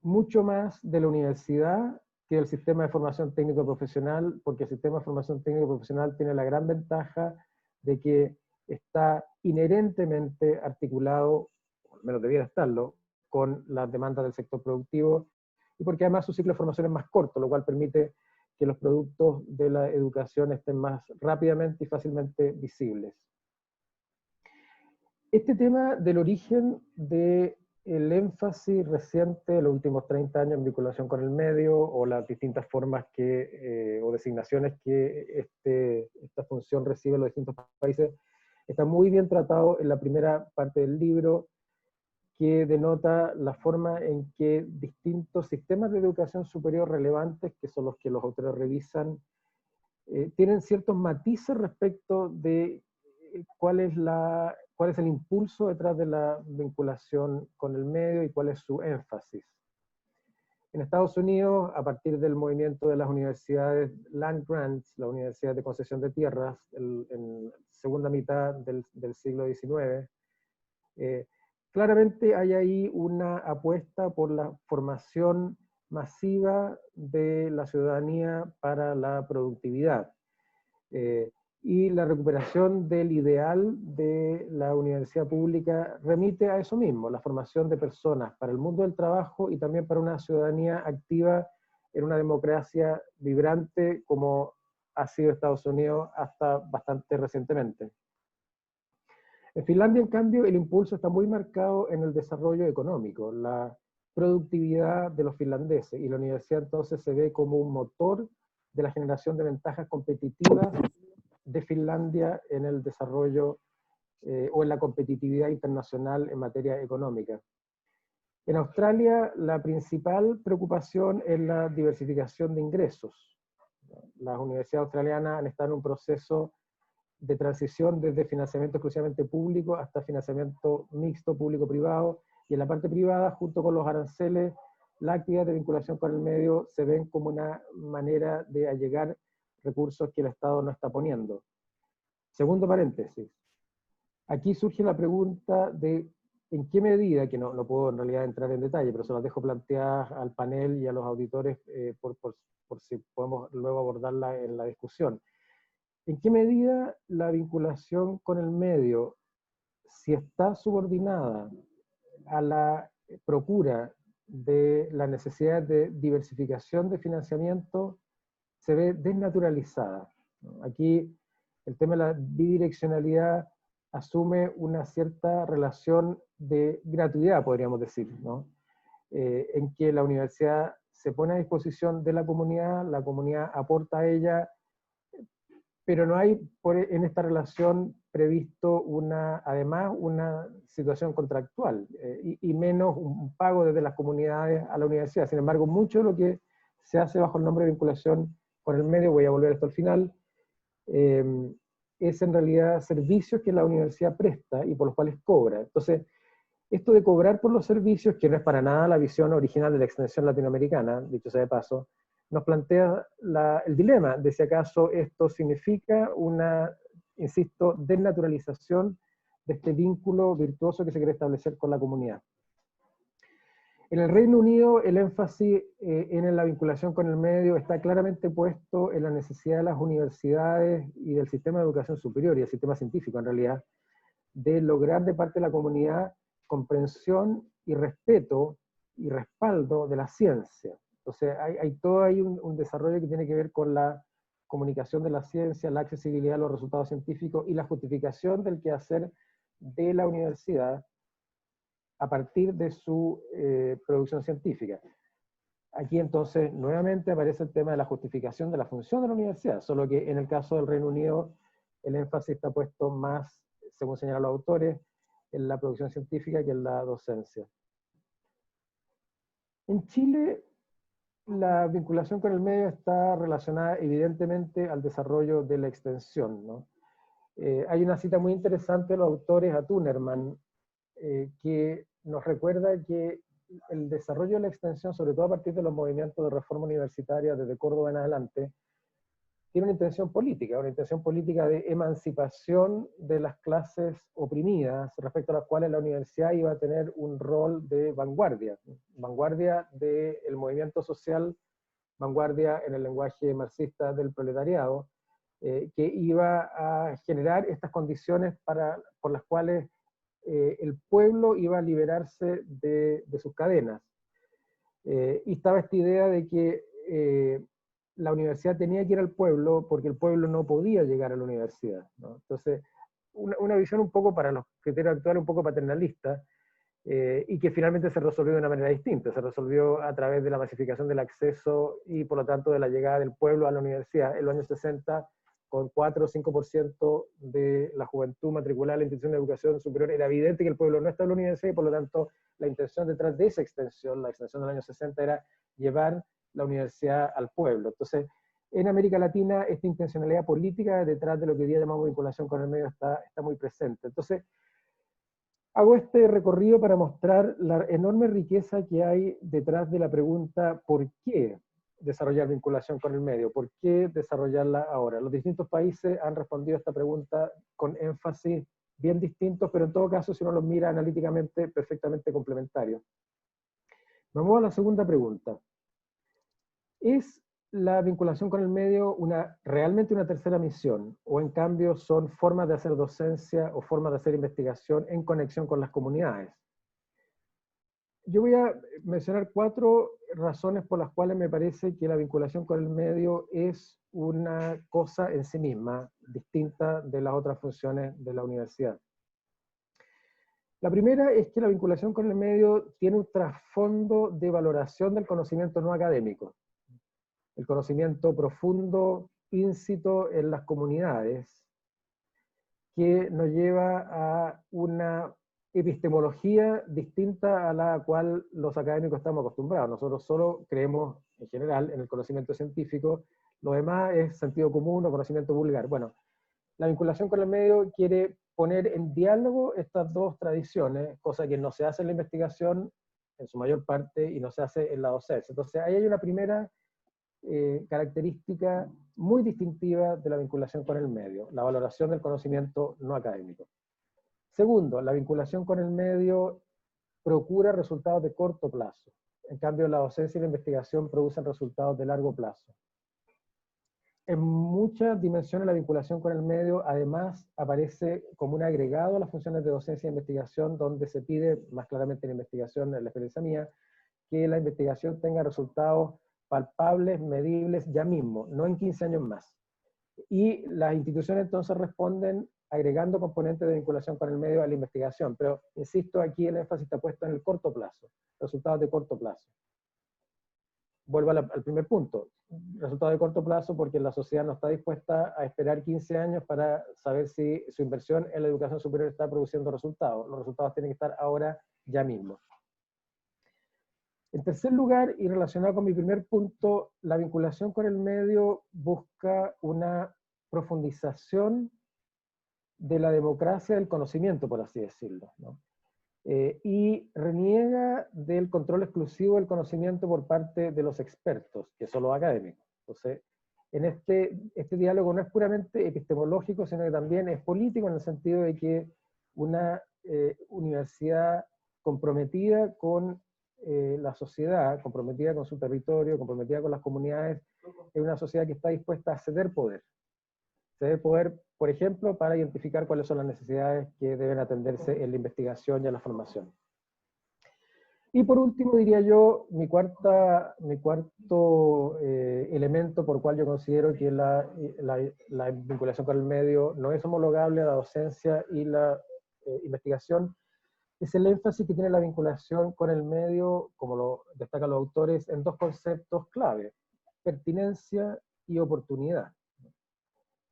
mucho más de la universidad que del sistema de formación técnico profesional, porque el sistema de formación técnico profesional tiene la gran ventaja de que está inherentemente articulado, o al menos debiera estarlo, con las demandas del sector productivo, y porque además su ciclo de formación es más corto, lo cual permite que los productos de la educación estén más rápidamente y fácilmente visibles. Este tema del origen del énfasis reciente de los últimos 30 años en vinculación con el medio, o las distintas formas o designaciones que esta función recibe en los distintos países, está muy bien tratado en la primera parte del libro, que denota la forma en que distintos sistemas de educación superior relevantes, que son los que los autores revisan, tienen ciertos matices respecto de cuál es el impulso detrás de la vinculación con el medio y cuál es su énfasis. En Estados Unidos, a partir del movimiento de las universidades Land Grants, la universidad de concesión de tierras, en la segunda mitad del siglo XIX, claramente hay ahí una apuesta por la formación masiva de la ciudadanía para la productividad. Y la recuperación del ideal de la universidad pública remite a eso mismo, la formación de personas para el mundo del trabajo y también para una ciudadanía activa en una democracia vibrante como ha sido Estados Unidos hasta bastante recientemente. En Finlandia, en cambio, el impulso está muy marcado en el desarrollo económico, la productividad de los finlandeses, y la universidad entonces se ve como un motor de la generación de ventajas competitivas de Finlandia en el desarrollo o en la competitividad internacional en materia económica. En Australia, la principal preocupación es la diversificación de ingresos. Las universidades australianas han estado en un proceso de transición desde financiamiento exclusivamente público hasta financiamiento mixto público-privado, y en la parte privada, junto con los aranceles, la actividad de vinculación con el medio se ven como una manera de allegar recursos que el Estado no está poniendo. Segundo paréntesis. Aquí surge la pregunta de en qué medida, que no puedo en realidad entrar en detalle, pero se las dejo planteadas al panel y a los auditores por si podemos luego abordarla en la discusión. ¿En qué medida la vinculación con el medio, si está subordinada a la procura de la necesidad de diversificación de financiamiento, se ve desnaturalizada? Aquí el tema de la bidireccionalidad asume una cierta relación de gratuidad, podríamos decir, ¿no? En que la universidad se pone a disposición de la comunidad aporta a ella, pero no hay en esta relación previsto además una situación contractual y menos un pago desde las comunidades a la universidad. Sin embargo, mucho de lo que se hace bajo el nombre de vinculación con el medio, voy a volver a esto al final, es en realidad servicios que la universidad presta y por los cuales cobra. Entonces, esto de cobrar por los servicios, que no es para nada la visión original de la extensión latinoamericana, dicho sea de paso, nos plantea el dilema de si acaso esto significa una, insisto, desnaturalización de este vínculo virtuoso que se quiere establecer con la comunidad. En el Reino Unido, el énfasis en la vinculación con el medio está claramente puesto en la necesidad de las universidades y del sistema de educación superior y el sistema científico, en realidad, de lograr de parte de la comunidad comprensión y respeto y respaldo de la ciencia. Entonces, hay todo ahí un desarrollo que tiene que ver con la comunicación de la ciencia, la accesibilidad a los resultados científicos y la justificación del quehacer de la universidad a partir de su producción científica. Aquí entonces nuevamente aparece el tema de la justificación de la función de la universidad, solo que en el caso del Reino Unido el énfasis está puesto más, según señalan los autores, en la producción científica que en la docencia. En Chile, la vinculación con el medio está relacionada evidentemente al desarrollo de la extensión, ¿no? Hay una cita muy interesante de los autores a Tunerman, que nos recuerda que el desarrollo de la extensión, sobre todo a partir de los movimientos de reforma universitaria desde Córdoba en adelante, tiene una intención política de emancipación de las clases oprimidas, respecto a las cuales la universidad iba a tener un rol de vanguardia del movimiento social, vanguardia en el lenguaje marxista del proletariado, que iba a generar estas condiciones por las cuales el pueblo iba a liberarse de sus cadenas. Y estaba esta idea de que la universidad tenía que ir al pueblo porque el pueblo no podía llegar a la universidad, ¿no? Entonces, una visión un poco para los criterios actuales, un poco paternalista, y que finalmente se resolvió de una manera distinta. Se resolvió a través de la masificación del acceso y por lo tanto de la llegada del pueblo a la universidad. En los años 60, con 4 o 5% de la juventud matriculada en la institución de educación superior, era evidente que el pueblo no estaba en la universidad y por lo tanto la intención detrás de esa extensión, la extensión del año 60, era llevar la universidad al pueblo. Entonces, en América Latina esta intencionalidad política detrás de lo que hoy día llamamos vinculación con el medio está muy presente. Entonces, hago este recorrido para mostrar la enorme riqueza que hay detrás de la pregunta ¿por qué desarrollar vinculación con el medio? ¿Por qué desarrollarla ahora? Los distintos países han respondido a esta pregunta con énfasis bien distintos, pero en todo caso, si uno los mira analíticamente, perfectamente complementarios. Vamos a la segunda pregunta. ¿Es la vinculación con el medio realmente una tercera misión? ¿O en cambio son formas de hacer docencia o formas de hacer investigación en conexión con las comunidades? Yo voy a mencionar 4 razones por las cuales me parece que la vinculación con el medio es una cosa en sí misma, distinta de las otras funciones de la universidad. La primera es que la vinculación con el medio tiene un trasfondo de valoración del conocimiento no académico. El conocimiento profundo, íncito en las comunidades, que nos lleva a una epistemología distinta a la cual los académicos estamos acostumbrados. Nosotros solo creemos, en general, en el conocimiento científico, lo demás es sentido común o conocimiento vulgar. Bueno, la vinculación con el medio quiere poner en diálogo estas dos tradiciones, cosa que no se hace en la investigación en su mayor parte y no se hace en la docencia. Entonces ahí hay una primera característica muy distintiva de la vinculación con el medio, la valoración del conocimiento no académico. Segundo, la vinculación con el medio procura resultados de corto plazo. En cambio, la docencia y la investigación producen resultados de largo plazo. En muchas dimensiones la vinculación con el medio además aparece como un agregado a las funciones de docencia e investigación, donde se pide, más claramente en la investigación, en la experiencia mía, que la investigación tenga resultados palpables, medibles ya mismo, no en 15 años más. Y las instituciones entonces responden agregando componentes de vinculación con el medio a la investigación, pero insisto, aquí el énfasis está puesto en el corto plazo, resultados de corto plazo. vuelvo al primer punto. Resultado de corto plazo porque la sociedad no está dispuesta a esperar 15 años para saber si su inversión en la educación superior está produciendo resultados. Los resultados tienen que estar ahora, ya mismo. En tercer lugar, y relacionado con mi primer punto, la vinculación con el medio busca una profundización de la democracia del conocimiento, por así decirlo, ¿no? Y reniega del control exclusivo del conocimiento por parte de los expertos, que son los académicos. Entonces, en este diálogo no es puramente epistemológico, sino que también es político en el sentido de que una universidad comprometida con la sociedad, comprometida con su territorio, comprometida con las comunidades, es una sociedad que está dispuesta a ceder poder. Ceder poder, por ejemplo, para identificar cuáles son las necesidades que deben atenderse en la investigación y en la formación. Y por último, diría yo, mi cuarto elemento por cual yo considero que la vinculación con el medio no es homologable a la docencia y la investigación, es el énfasis que tiene la vinculación con el medio, como lo destacan los autores, en dos conceptos clave: pertinencia y oportunidad.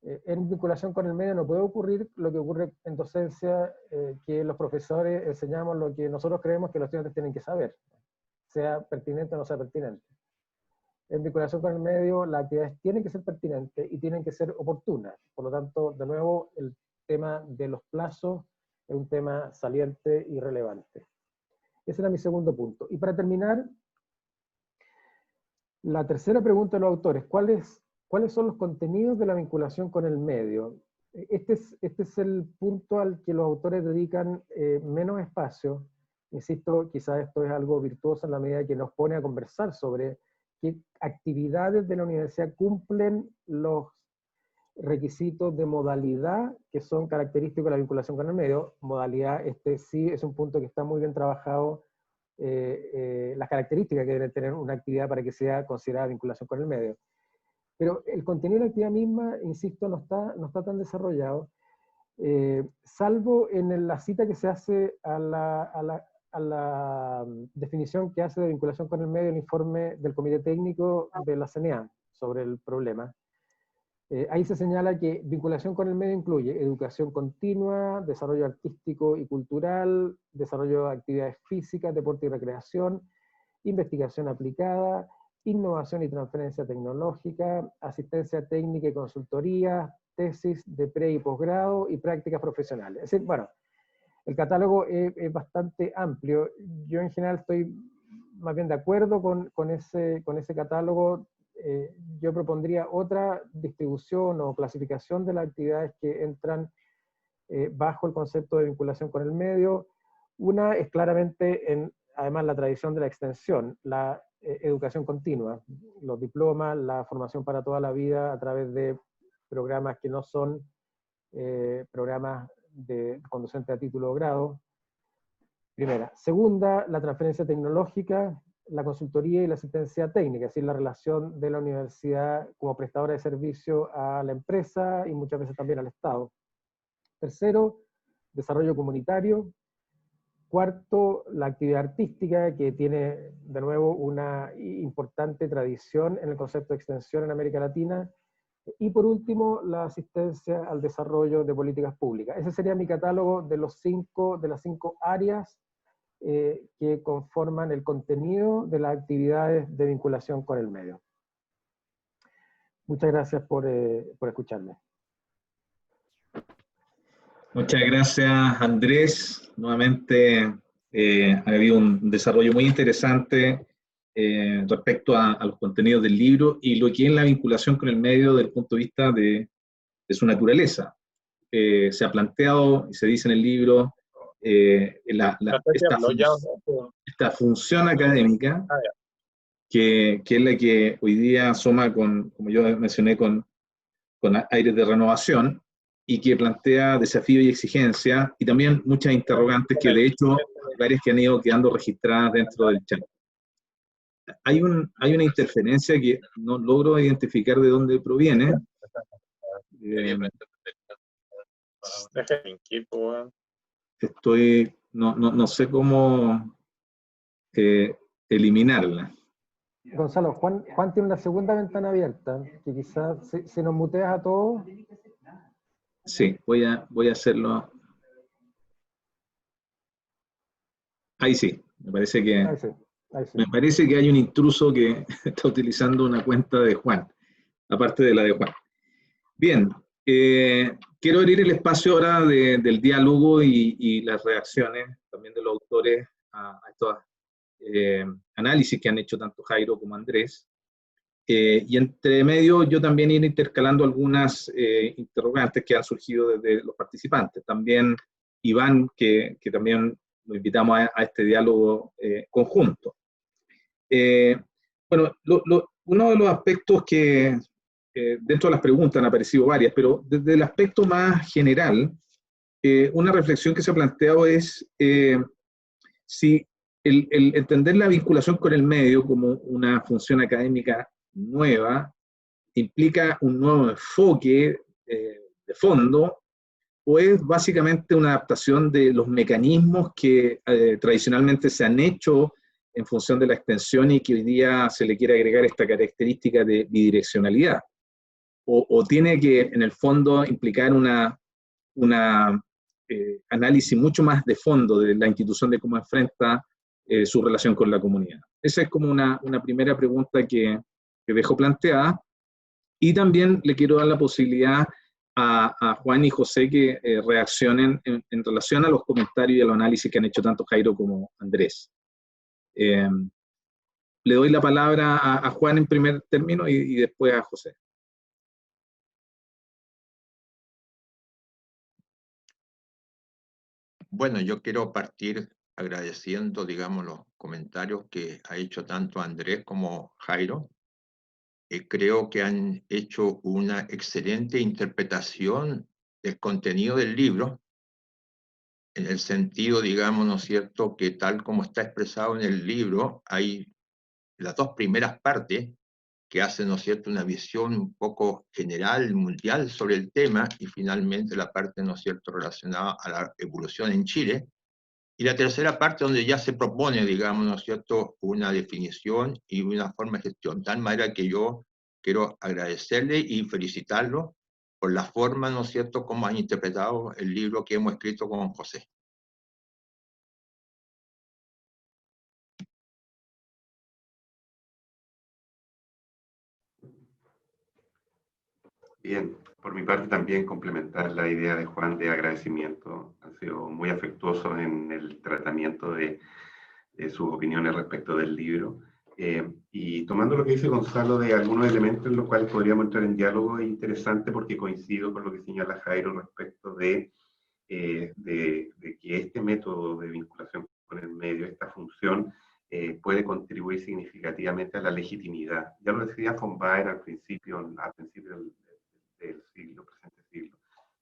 En vinculación con el medio no puede ocurrir lo que ocurre en docencia, que los profesores enseñamos lo que nosotros creemos que los estudiantes tienen que saber, sea pertinente o no sea pertinente. En vinculación con el medio, las actividades tienen que ser pertinentes y tienen que ser oportunas. Por lo tanto, de nuevo, el tema de los plazos es un tema saliente y relevante. Ese era mi segundo punto. Y para terminar, la tercera pregunta de los autores: ¿cuáles son los contenidos de la vinculación con el medio? Este es el punto al que los autores dedican menos espacio. Insisto, quizás esto es algo virtuoso en la medida que nos pone a conversar sobre qué actividades de la universidad cumplen los requisitos de modalidad que son característicos de la vinculación con el medio. Modalidad, sí es un punto que está muy bien trabajado, las características que debe tener una actividad para que sea considerada vinculación con el medio. Pero el contenido de la actividad misma, insisto, no está tan desarrollado, salvo en la cita que se hace a la definición que hace de vinculación con el medio el informe del Comité Técnico de la CNA sobre el problema. Ahí se señala que vinculación con el medio incluye educación continua, desarrollo artístico y cultural, desarrollo de actividades físicas, deporte y recreación, investigación aplicada, innovación y transferencia tecnológica, asistencia técnica y consultoría, tesis de pre y posgrado y prácticas profesionales. Es decir, bueno, el catálogo es bastante amplio. Yo en general estoy más bien de acuerdo con ese catálogo. Yo propondría otra distribución o clasificación de las actividades que entran bajo el concepto de vinculación con el medio. Una es claramente, además, la tradición de la extensión, la educación continua, los diplomas, la formación para toda la vida a través de programas que no son programas de conducente a título o grado. Primera. Segunda, la transferencia tecnológica, la consultoría y la asistencia técnica, es decir, la relación de la universidad como prestadora de servicio a la empresa y muchas veces también al Estado. Tercero, desarrollo comunitario. Cuarto, la actividad artística, que tiene de nuevo una importante tradición en el concepto de extensión en América Latina. Y por último, la asistencia al desarrollo de políticas públicas. Ese sería mi catálogo de las 5 áreas que conforman el contenido de las actividades de vinculación con el medio. Muchas gracias por escucharme. Muchas gracias, Andrés. Nuevamente ha habido un desarrollo muy interesante respecto a los contenidos del libro y lo que es la vinculación con el medio desde el punto de vista de su naturaleza. Se ha planteado, y se dice en el libro, esta función académica, que es la que hoy día asoma, como yo mencioné, con aires de renovación, y que plantea desafíos y exigencias, y también muchas interrogantes que de hecho varias que han ido quedando registradas dentro del chat. Hay una interferencia que no logro identificar de dónde proviene. No sé cómo eliminarla. Gonzalo, Juan tiene una segunda ventana abierta, que quizás si nos muteas a todos. Sí, voy a hacerlo. Ahí sí, me parece que, Ahí sí. me parece que hay un intruso que está utilizando una cuenta de Juan, aparte de la de Juan. Bien, quiero abrir el espacio ahora del diálogo y las reacciones también de los autores a estos análisis que han hecho tanto Jairo como Andrés. Y entre medio yo también iré intercalando algunas interrogantes que han surgido desde los participantes. También Iván, que también lo invitamos a este diálogo conjunto. Bueno, uno de los aspectos que dentro de las preguntas han aparecido varias, pero desde el aspecto más general, una reflexión que se ha planteado es si el entender la vinculación con el medio como una función académica nueva implica un nuevo enfoque de fondo, o es básicamente una adaptación de los mecanismos que tradicionalmente se han hecho en función de la extensión y que hoy día se le quiere agregar esta característica de bidireccionalidad. O tiene que, en el fondo, implicar una análisis mucho más de fondo de la institución de cómo enfrenta su relación con la comunidad. Esa es como una primera pregunta que dejo planteada. Y también le quiero dar la posibilidad a Juan y José que reaccionen en relación a los comentarios y a los análisis que han hecho tanto Jairo como Andrés. Le doy la palabra a Juan en primer término y después a José. Bueno, yo quiero partir agradeciendo, digamos, los comentarios que ha hecho tanto Andrés como Jairo. Creo que han hecho una excelente interpretación del contenido del libro, en el sentido, digamos, ¿no es cierto?, que tal como está expresado en el libro, hay las dos primeras partes que hacen, ¿no es cierto?, una visión un poco general, mundial sobre el tema, y finalmente la parte, ¿no es cierto?, relacionada a la evolución en Chile. Y la tercera parte donde ya se propone, digamos, ¿no es cierto?, una definición y una forma de gestión. De tal manera que yo quiero agradecerle y felicitarlo por la forma, ¿no es cierto?, como han interpretado el libro que hemos escrito con José. Bien, por mi parte también complementar la idea de Juan de agradecimiento. Han sido muy afectuosos en el tratamiento de sus opiniones respecto del libro. Y tomando lo que dice Gonzalo de algunos elementos en los cuales podríamos entrar en diálogo, es interesante porque coincido con lo que señala Jairo respecto de que este método de vinculación con el medio, esta función, puede contribuir significativamente a la legitimidad. Ya lo decía von Baer al principio del siglo, presente siglo,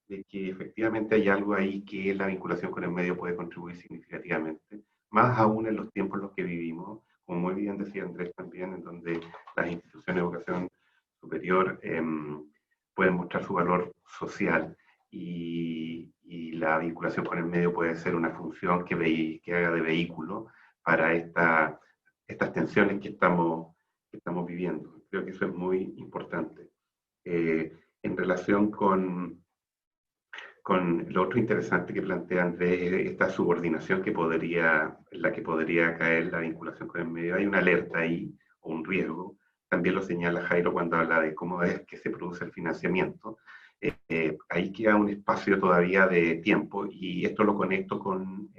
de que efectivamente hay algo ahí que la vinculación con el medio puede contribuir significativamente, más aún en los tiempos en los que vivimos, como muy bien decía Andrés también, en donde las instituciones de educación superior pueden mostrar su valor social y la vinculación con el medio puede ser una función que haga de vehículo para estas tensiones que estamos viviendo. Creo que eso es muy importante. En relación con lo otro interesante que plantea Andrés, esta subordinación en la que podría caer la vinculación con el medio. Hay una alerta ahí, o un riesgo. También lo señala Jairo cuando habla de cómo es que se produce el financiamiento. Ahí queda un espacio todavía de tiempo, y esto lo conecto con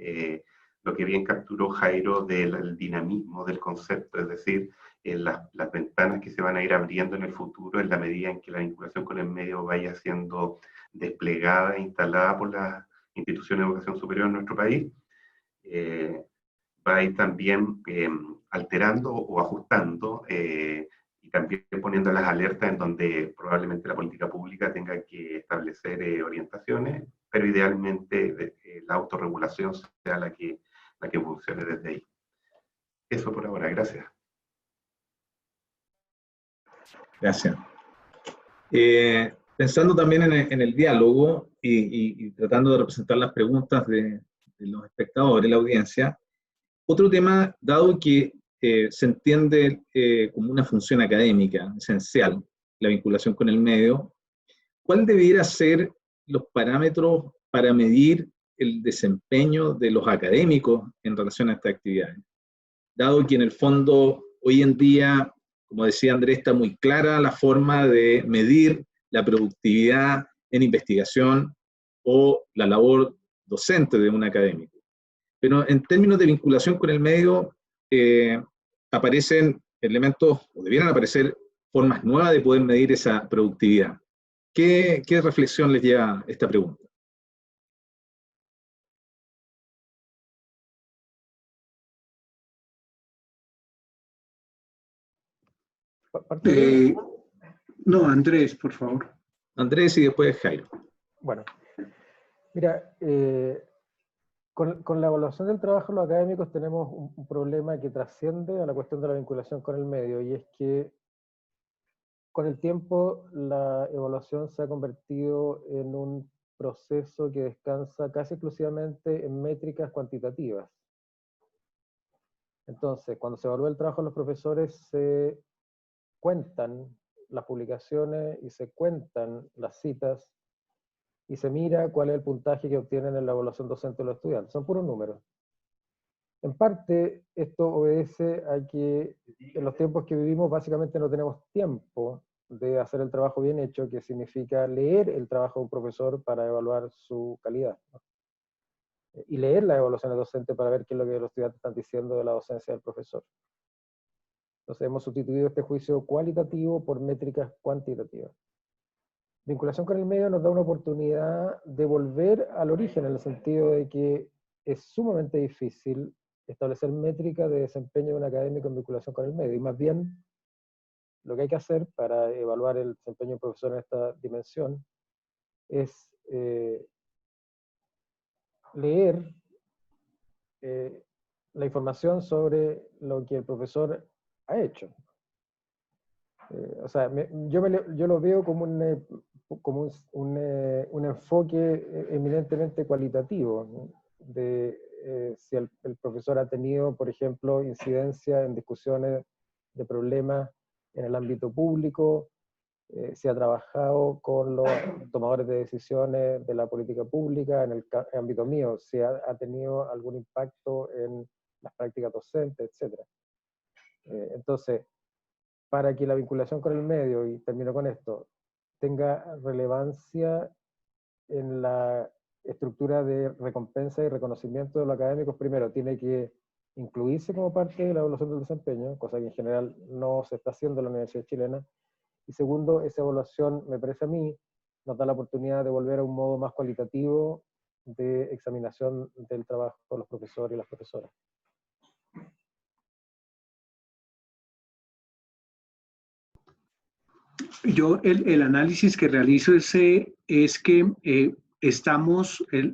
lo que bien capturó Jairo del dinamismo del concepto, es decir, las ventanas que se van a ir abriendo en el futuro en la medida en que la vinculación con el medio vaya siendo desplegada e instalada por las instituciones de educación superior en nuestro país, va a ir también alterando o ajustando y también poniendo las alertas en donde probablemente la política pública tenga que establecer orientaciones, pero idealmente la autorregulación sea la que funcione desde ahí. Eso por ahora, gracias. Gracias. Pensando también en el diálogo y tratando de representar las preguntas de los espectadores, la audiencia, otro tema, dado que se entiende como una función académica esencial, la vinculación con el medio, ¿cuál debiera ser los parámetros para medir el desempeño de los académicos en relación a estas actividades? Dado que en el fondo hoy en día, como decía Andrés, está muy clara la forma de medir la productividad en investigación o la labor docente de un académico. Pero en términos de vinculación con el medio, aparecen elementos, o debieran aparecer formas nuevas de poder medir esa productividad. ¿Qué reflexión les lleva esta pregunta? No, Andrés, por favor. Andrés y después Jairo. Bueno, mira, con la evaluación del trabajo de los académicos tenemos un problema que trasciende a la cuestión de la vinculación con el medio, y es que con el tiempo la evaluación se ha convertido en un proceso que descansa casi exclusivamente en métricas cuantitativas. Entonces, cuando se evalúa el trabajo de los profesores, se cuentan las publicaciones y se cuentan las citas y se mira cuál es el puntaje que obtienen en la evaluación docente de los estudiantes. Son puros números. En parte, esto obedece a que en los tiempos que vivimos básicamente no tenemos tiempo de hacer el trabajo bien hecho, que significa leer el trabajo de un profesor para evaluar su calidad, ¿no? Y leer las evaluaciones docentes para ver qué es lo que los estudiantes están diciendo de la docencia del profesor. Entonces hemos sustituido este juicio cualitativo por métricas cuantitativas. Vinculación con el medio nos da una oportunidad de volver al origen, en el sentido de que es sumamente difícil establecer métricas de desempeño de un académico en vinculación con el medio, y más bien lo que hay que hacer para evaluar el desempeño del profesor en esta dimensión es leer la información sobre lo que el profesor ha hecho. O sea, yo lo veo como un enfoque eminentemente cualitativo, ¿no? De si el profesor ha tenido, por ejemplo, incidencia en discusiones de problemas en el ámbito público, si ha trabajado con los tomadores de decisiones de la política pública, en el ámbito mío, si ha tenido algún impacto en las prácticas docentes, etc. Entonces, para que la vinculación con el medio, y termino con esto, tenga relevancia en la estructura de recompensa y reconocimiento de los académicos, primero tiene que incluirse como parte de la evaluación del desempeño, cosa que en general no se está haciendo en la Universidad Chilena, y segundo, esa evaluación, me parece a mí, nos da la oportunidad de volver a un modo más cualitativo de examinación del trabajo de los profesores y las profesoras. Yo el análisis que realizo es que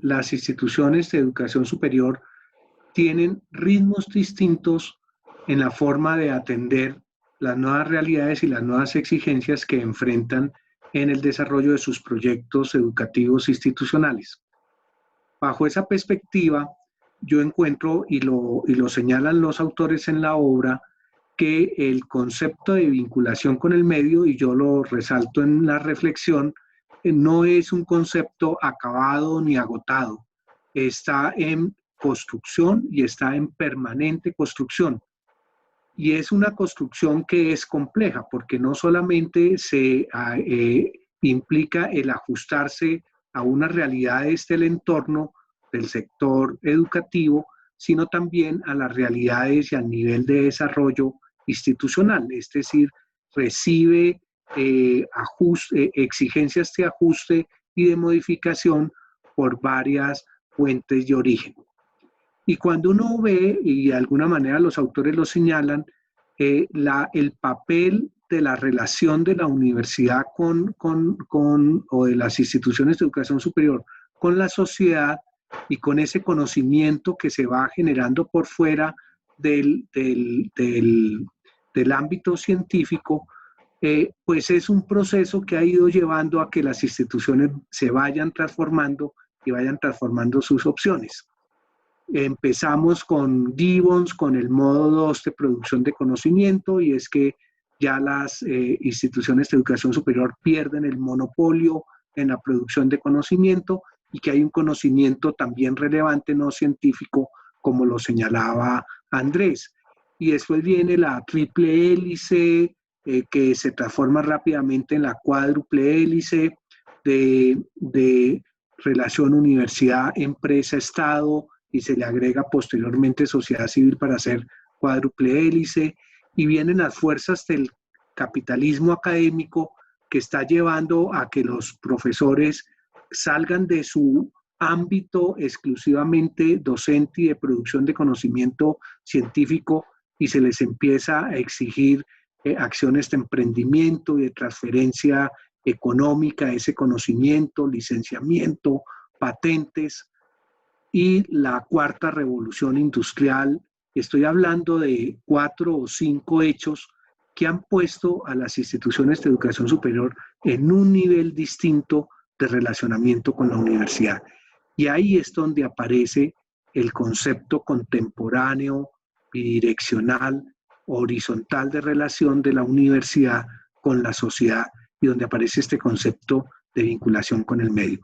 las instituciones de educación superior tienen ritmos distintos en la forma de atender las nuevas realidades y las nuevas exigencias que enfrentan en el desarrollo de sus proyectos educativos institucionales. Bajo esa perspectiva, yo encuentro, y lo señalan los autores en la obra, que el concepto de vinculación con el medio, y yo lo resalto en la reflexión, no es un concepto acabado ni agotado. Está en construcción y está en permanente construcción. Y es una construcción que es compleja, porque no solamente se implica el ajustarse a unas realidades del entorno del sector educativo, sino también a las realidades y al nivel de desarrollo institucional, es decir, recibe exigencias de ajuste y de modificación por varias fuentes de origen. Y cuando uno ve, y de alguna manera los autores lo señalan, el papel de la relación de la universidad o de las instituciones de educación superior con la sociedad y con ese conocimiento que se va generando por fuera del ámbito científico, pues es un proceso que ha ido llevando a que las instituciones se vayan transformando y vayan transformando sus opciones. Empezamos con Gibbons, con el modo 2 de producción de conocimiento, y es que ya las instituciones de educación superior pierden el monopolio en la producción de conocimiento y que hay un conocimiento también relevante no científico, como lo señalaba Andrés. Y después viene la triple hélice, que se transforma rápidamente en la cuádruple hélice de relación universidad, empresa, Estado, y se le agrega posteriormente sociedad civil para hacer cuádruple hélice, y vienen las fuerzas del capitalismo académico que está llevando a que los profesores salgan de su ámbito exclusivamente docente y de producción de conocimiento científico y se les empieza a exigir acciones de emprendimiento y de transferencia económica de ese conocimiento, licenciamiento, patentes. Y la cuarta revolución industrial, estoy hablando de 4 o 5 hechos que han puesto a las instituciones de educación superior en un nivel distinto de relacionamiento con la universidad. Y ahí es donde aparece el concepto contemporáneo, bidireccional, horizontal de relación de la universidad con la sociedad, y donde aparece este concepto de vinculación con el medio.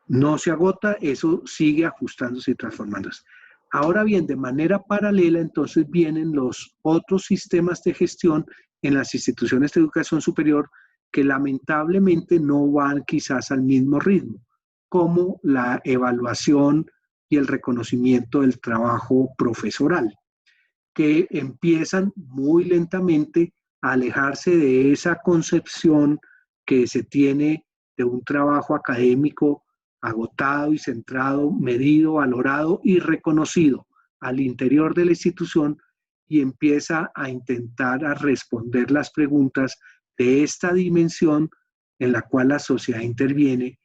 No se agota, eso sigue ajustándose y transformándose. Ahora bien, de manera paralela, entonces vienen los otros sistemas de gestión en las instituciones de educación superior que lamentablemente no van quizás al mismo ritmo, como la evaluación y el reconocimiento del trabajo profesoral, que empiezan muy lentamente a alejarse de esa concepción que se tiene de un trabajo académico agotado y centrado, medido, valorado y reconocido al interior de la institución, y empieza a intentar a responder las preguntas de esta dimensión en la cual la sociedad interviene,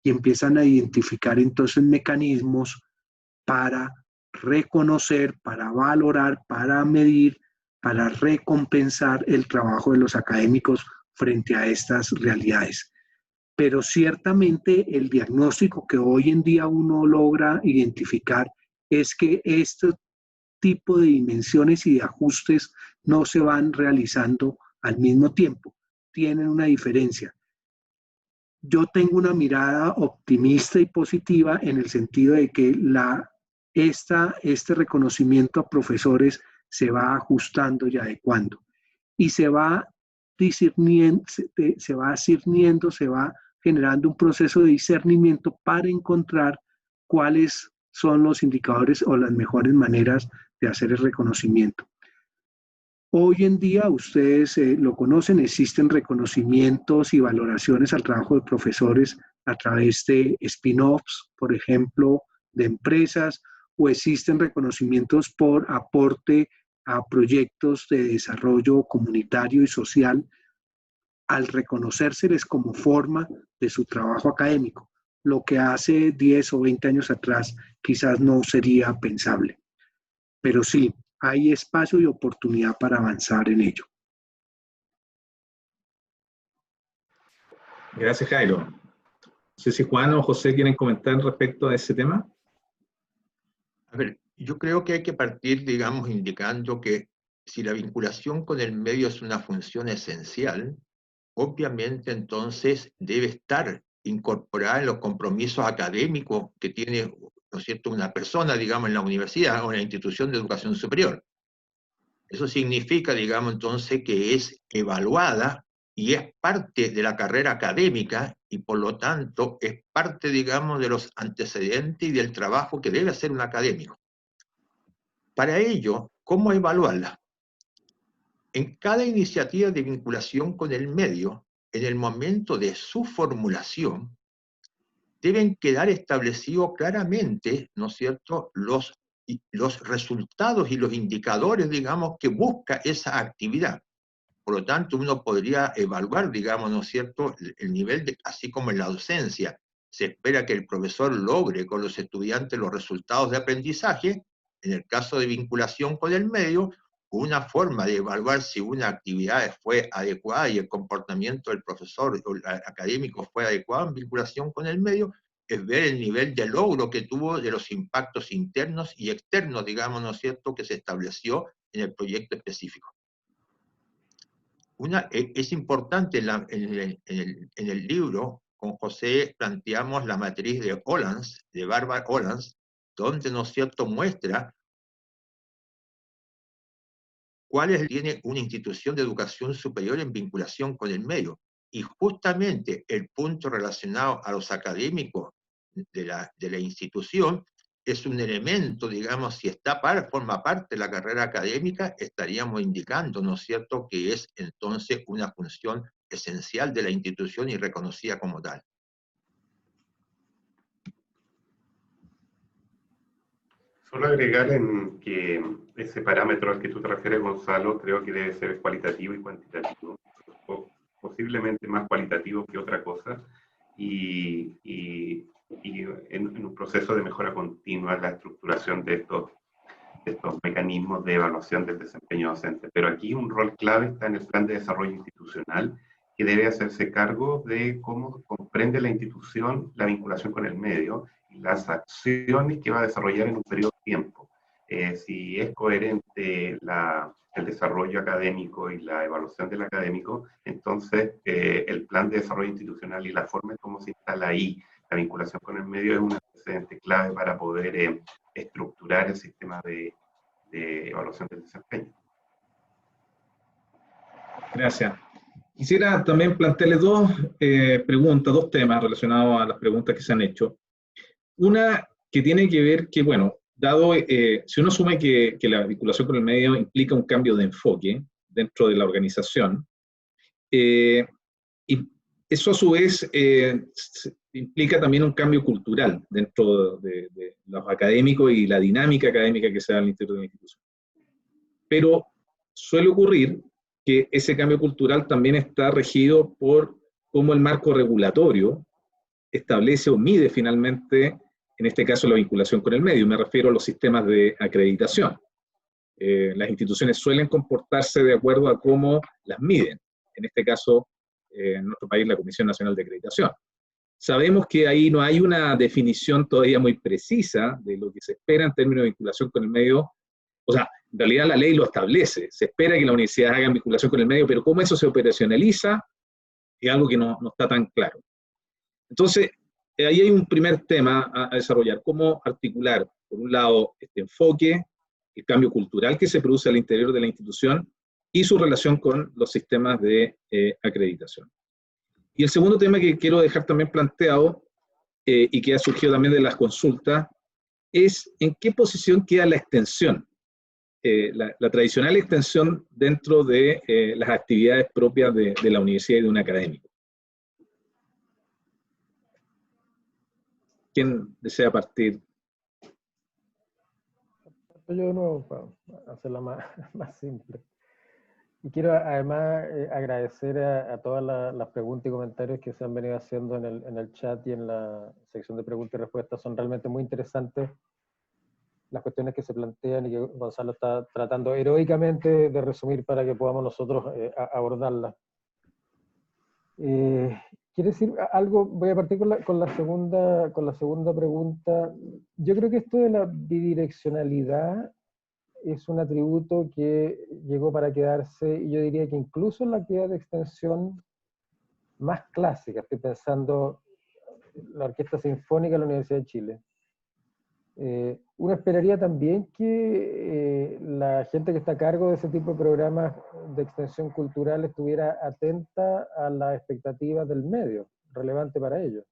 y empiezan a identificar entonces mecanismos para reconocer, para valorar, para medir, para recompensar el trabajo de los académicos frente a estas realidades. Pero ciertamente el diagnóstico que hoy en día uno logra identificar es que este tipo de dimensiones y de ajustes no se van realizando al mismo tiempo, tienen una diferencia. Yo tengo una mirada optimista y positiva en el sentido de que este reconocimiento a profesores se va ajustando y adecuando, y se va discerniendo, se va generando un proceso de discernimiento para encontrar cuáles son los indicadores o las mejores maneras de hacer el reconocimiento. Hoy en día, ustedes lo conocen, existen reconocimientos y valoraciones al trabajo de profesores a través de spin-offs, por ejemplo, de empresas, o existen reconocimientos por aporte a proyectos de desarrollo comunitario y social, al reconocérseles como forma de su trabajo académico, lo que hace 10 o 20 años atrás quizás no sería pensable. Pero sí, hay espacio y oportunidad para avanzar en ello. Gracias, Jairo. No sé si Juan o José quieren comentar respecto a ese tema. A ver, yo creo que hay que partir, digamos, indicando que si la vinculación con el medio es una función esencial, obviamente entonces debe estar incorporada en los compromisos académicos que tiene, ¿no es cierto?, una persona, digamos, en la universidad o en la institución de educación superior. Eso significa, digamos, entonces que es evaluada y es parte de la carrera académica y por lo tanto es parte, digamos, de los antecedentes y del trabajo que debe hacer un académico. Para ello, ¿cómo evaluarla? En cada iniciativa de vinculación con el medio, en el momento de su formulación, deben quedar establecidos claramente, ¿no es cierto?, los resultados y los indicadores, digamos, que busca esa actividad. Por lo tanto, uno podría evaluar, digamos, ¿no es cierto?, el nivel de, así como en la docencia, se espera que el profesor logre con los estudiantes los resultados de aprendizaje. En el caso de vinculación con el medio, una forma de evaluar si una actividad fue adecuada y el comportamiento del profesor o el académico fue adecuado en vinculación con el medio, es ver el nivel de logro que tuvo de los impactos internos y externos, digamos, ¿no es cierto?, que se estableció en el proyecto específico. Es importante en el libro, con José planteamos la matriz de Ollans, de Barbara Ollans, donde, ¿no es cierto?, muestra cuál tiene una institución de educación superior en vinculación con el medio. Y justamente el punto relacionado a los académicos de la institución es un elemento, digamos, si forma parte de la carrera académica, estaríamos indicando, ¿no es cierto?, que es entonces una función esencial de la institución y reconocida como tal. Solo agregar en que ese parámetro al que tú te refieres, Gonzalo, creo que debe ser cualitativo y cuantitativo, o posiblemente más cualitativo que otra cosa, y en un proceso de mejora continua la estructuración de estos mecanismos de evaluación del desempeño docente. Pero aquí un rol clave está en el plan de desarrollo institucional, que debe hacerse cargo de cómo comprende la institución la vinculación con el medio y las acciones que va a desarrollar en un periodo de tiempo. Si es coherente el desarrollo académico y la evaluación del académico, entonces el plan de desarrollo institucional y la forma en cómo se instala ahí la vinculación con el medio es un antecedente clave para poder estructurar el sistema de evaluación del desempeño. Gracias. Quisiera también plantearle dos preguntas, dos temas relacionados a las preguntas que se han hecho. Una que tiene que ver que, bueno, dado, si uno asume que la vinculación con el medio implica un cambio de enfoque dentro de la organización, y eso a su vez implica también un cambio cultural dentro de los académicos y la dinámica académica que se da al interior de la institución. Pero suele ocurrir que ese cambio cultural también está regido por cómo el marco regulatorio establece o mide finalmente, en este caso, la vinculación con el medio. Me refiero a los sistemas de acreditación. Las instituciones suelen comportarse de acuerdo a cómo las miden. En este caso, en nuestro país, la Comisión Nacional de Acreditación. Sabemos que ahí no hay una definición todavía muy precisa de lo que se espera en términos de vinculación con el medio. O sea, en realidad la ley lo establece. Se espera que la universidad haga vinculación con el medio, pero cómo eso se operacionaliza es algo que no está tan claro. Entonces, ahí hay un primer tema a desarrollar. Cómo articular, por un lado, este enfoque, el cambio cultural que se produce al interior de la institución y su relación con los sistemas de acreditación. Y el segundo tema que quiero dejar también planteado, y que ha surgido también de las consultas, es en qué posición queda la extensión, la tradicional extensión dentro de las actividades propias de la universidad y de un académico. ¿Quién desea partir? Yo de nuevo, para hacerla más simple. Y quiero además agradecer a todas las preguntas y comentarios que se han venido haciendo en el chat y en la sección de preguntas y respuestas. Son realmente muy interesantes las cuestiones que se plantean y que Gonzalo está tratando heroicamente de resumir para que podamos nosotros abordarlas. Quiero decir algo, voy a partir con la segunda pregunta. Yo creo que esto de la bidireccionalidad es un atributo que llegó para quedarse, y yo diría que incluso en la actividad de extensión más clásica, estoy pensando la Orquesta Sinfónica de la Universidad de Chile. Uno esperaría también que la gente que está a cargo de ese tipo de programas de extensión cultural estuviera atenta a las expectativas del medio, relevante para ellos.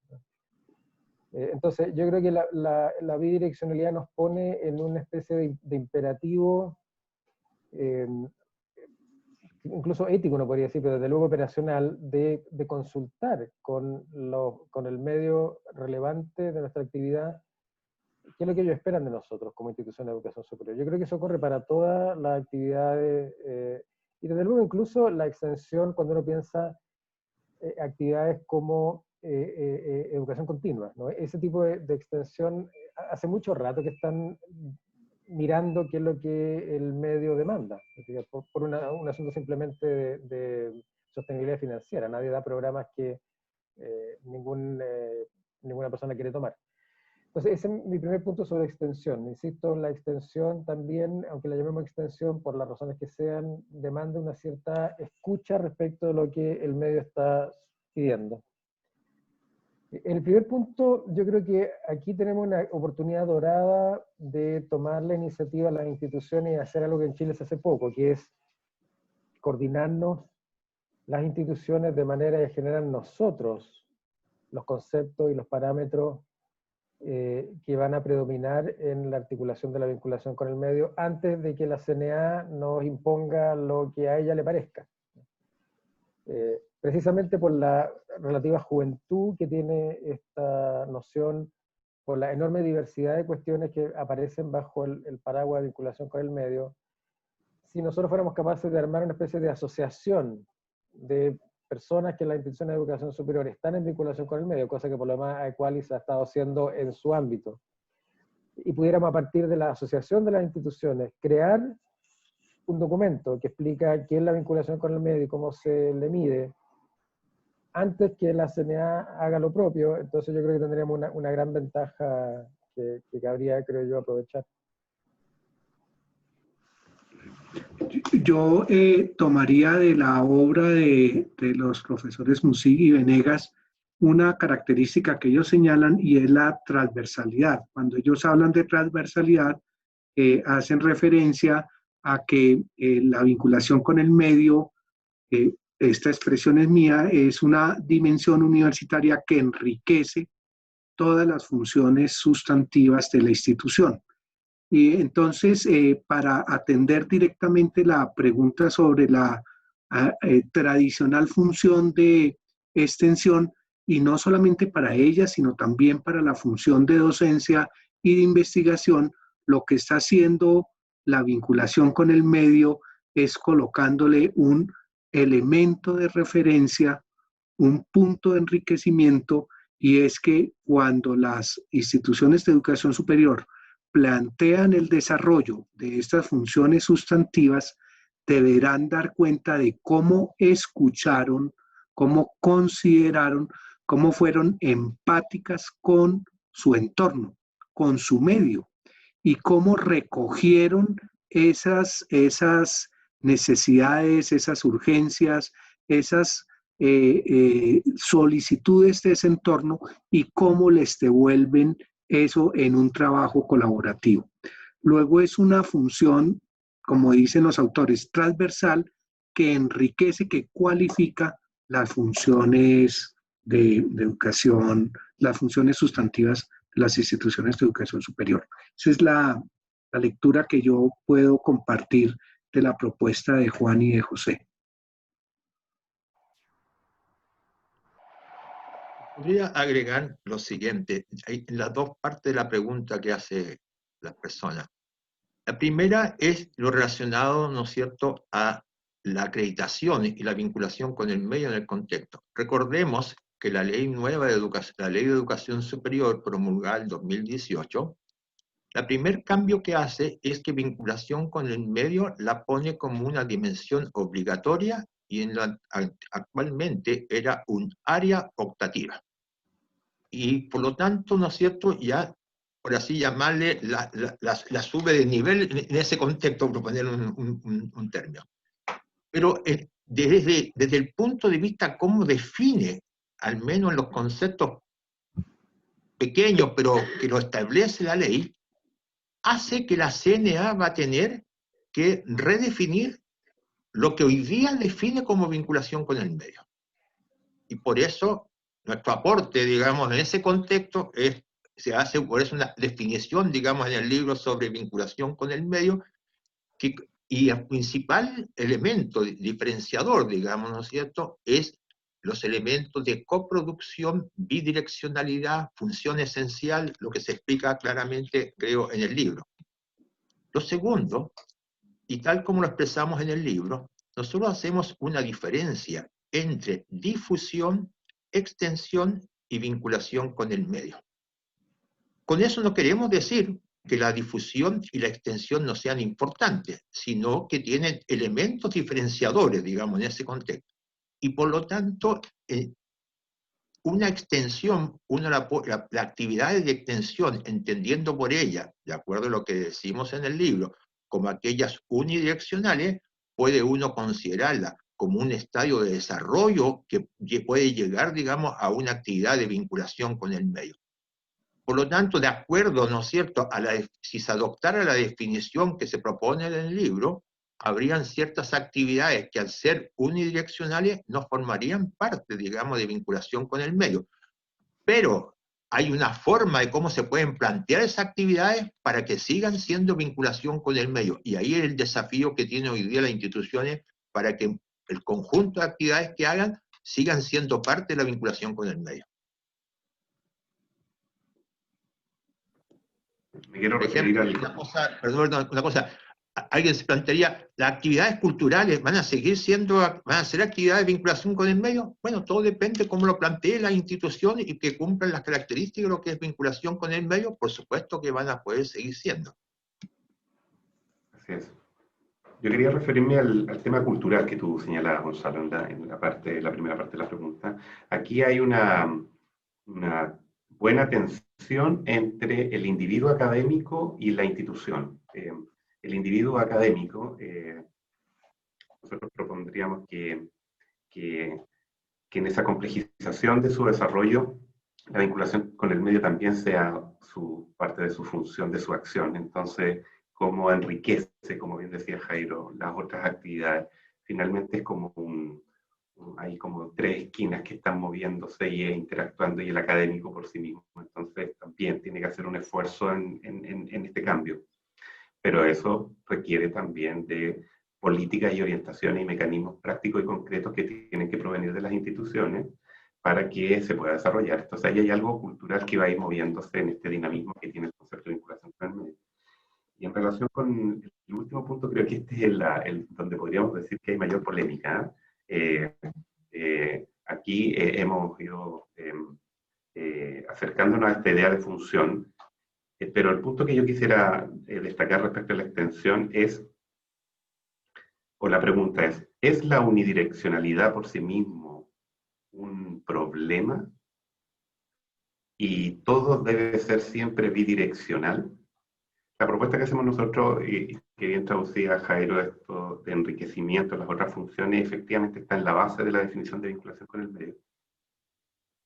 Entonces, yo creo que la bidireccionalidad nos pone en una especie de imperativo, incluso ético, no podría decir, pero desde luego operacional, de consultar con el medio relevante de nuestra actividad qué es lo que ellos esperan de nosotros como institución de educación superior. Yo creo que eso ocurre para todas las actividades, y desde luego incluso la extensión cuando uno piensa actividades como educación continua, ¿no? Ese tipo de extensión, hace mucho rato que están mirando qué es lo que el medio demanda, por un asunto simplemente de sostenibilidad financiera. Nadie da programas que ningún ninguna persona quiere tomar. Entonces, ese es mi primer punto sobre extensión. Insisto, la extensión también, aunque la llamemos extensión por las razones que sean, demanda una cierta escucha respecto de lo que el medio está pidiendo. En el primer punto, yo creo que aquí tenemos una oportunidad dorada de tomar la iniciativa a las instituciones y hacer algo que en Chile se hace poco, que es coordinarnos las instituciones de manera de generar nosotros los conceptos y los parámetros que van a predominar en la articulación de la vinculación con el medio antes de que la CNA nos imponga lo que a ella le parezca. Precisamente por la relativa juventud que tiene esta noción, por la enorme diversidad de cuestiones que aparecen bajo el paraguas de vinculación con el medio, si nosotros fuéramos capaces de armar una especie de asociación de personas que en las instituciones de educación superior están en vinculación con el medio, cosa que por lo demás Equalis ha estado haciendo en su ámbito, y pudiéramos a partir de la asociación de las instituciones crear un documento que explica qué es la vinculación con el medio y cómo se le mide, antes que la CNA haga lo propio, entonces yo creo que tendríamos una gran ventaja que cabría, creo yo, aprovechar. Yo tomaría de la obra de los profesores Musig y Venegas una característica que ellos señalan y es la transversalidad. Cuando ellos hablan de transversalidad, hacen referencia a que la vinculación con el medio, esta expresión es mía, es una dimensión universitaria que enriquece todas las funciones sustantivas de la institución. Y entonces, para atender directamente la pregunta sobre la tradicional función de extensión, y no solamente para ella, sino también para la función de docencia y de investigación, lo que está haciendo la vinculación con el medio es colocándole un elemento de referencia, un punto de enriquecimiento, y es que cuando las instituciones de educación superior plantean el desarrollo de estas funciones sustantivas, deberán dar cuenta de cómo escucharon, cómo consideraron, cómo fueron empáticas con su entorno, con su medio, y cómo recogieron esas necesidades, esas urgencias, esas solicitudes de ese entorno y cómo les devuelven eso en un trabajo colaborativo. Luego es una función, como dicen los autores, transversal, que enriquece, que cualifica las funciones de educación, las funciones sustantivas de las instituciones de educación superior. Esa es la lectura que yo puedo compartir de la propuesta de Juan y de José. Podría agregar lo siguiente, hay las dos partes de la pregunta que hace la persona. La primera es lo relacionado, ¿no es cierto?, a la acreditación y la vinculación con el medio en el contexto. Recordemos que la ley nueva de educación, la ley de educación superior promulgada en 2018, el primer cambio que hace es que vinculación con el medio la pone como una dimensión obligatoria y actualmente era un área optativa. Y por lo tanto, ¿no es cierto?, ya, por así llamarle, la sube de nivel en ese contexto, por poner un término. Pero desde el punto de vista cómo define, al menos los conceptos pequeños, pero que lo establece la ley, hace que la CNA va a tener que redefinir lo que hoy día define como vinculación con el medio. Y por eso, nuestro aporte, digamos, en ese contexto, se hace por eso una definición, digamos, en el libro sobre vinculación con el medio, y el principal elemento diferenciador, digamos, ¿no es cierto?, es los elementos de coproducción, bidireccionalidad, función esencial, lo que se explica claramente, creo, en el libro. Lo segundo, y tal como lo expresamos en el libro, nosotros hacemos una diferencia entre difusión, extensión y vinculación con el medio. Con eso no queremos decir que la difusión y la extensión no sean importantes, sino que tienen elementos diferenciadores, digamos, en ese contexto. Y por lo tanto, una extensión, la actividad de extensión, entendiendo por ella, de acuerdo a lo que decimos en el libro, como aquellas unidireccionales, puede uno considerarla como un estadio de desarrollo que puede llegar, digamos, a una actividad de vinculación con el medio. Por lo tanto, de acuerdo, ¿no es cierto?, si se adoptara la definición que se propone en el libro, habrían ciertas actividades que al ser unidireccionales no formarían parte, digamos, de vinculación con el medio. Pero hay una forma de cómo se pueden plantear esas actividades para que sigan siendo vinculación con el medio. Y ahí es el desafío que tienen hoy día las instituciones para que el conjunto de actividades que hagan sigan siendo parte de la vinculación con el medio. Me quiero Por ejemplo, una cosa, alguien se plantearía, ¿las actividades culturales van a ser actividades de vinculación con el medio? Bueno, todo depende de cómo lo plantee la institución y que cumplan las características de lo que es vinculación con el medio, por supuesto que van a poder seguir siendo. Así es. Yo quería referirme al tema cultural que tú señalabas, Gonzalo, en la primera parte de la pregunta. Aquí hay una buena tensión entre el individuo académico y la institución. El individuo académico, nosotros propondríamos que en esa complejización de su desarrollo, la vinculación con el medio también sea parte de su función, de su acción. Entonces, cómo enriquece, como bien decía Jairo, las otras actividades. Finalmente es como hay como tres esquinas que están moviéndose y interactuando, y el académico por sí mismo. Entonces también tiene que hacer un esfuerzo en este cambio. Pero eso requiere también de políticas y orientaciones y mecanismos prácticos y concretos que tienen que provenir de las instituciones para que se pueda desarrollar. Entonces ahí hay algo cultural que va a ir moviéndose en este dinamismo que tiene el concepto de vinculación con el medio. Y en relación con el último punto, creo que este es donde podríamos decir que hay mayor polémica. Aquí hemos ido acercándonos a esta idea de función, pero el punto que yo quisiera destacar respecto a la extensión la pregunta ¿es la unidireccionalidad por sí mismo un problema? ¿Y todo debe ser siempre bidireccional? La propuesta que hacemos nosotros, y que bien traducía Jairo, esto de enriquecimiento, las otras funciones, efectivamente está en la base de la definición de vinculación con el medio.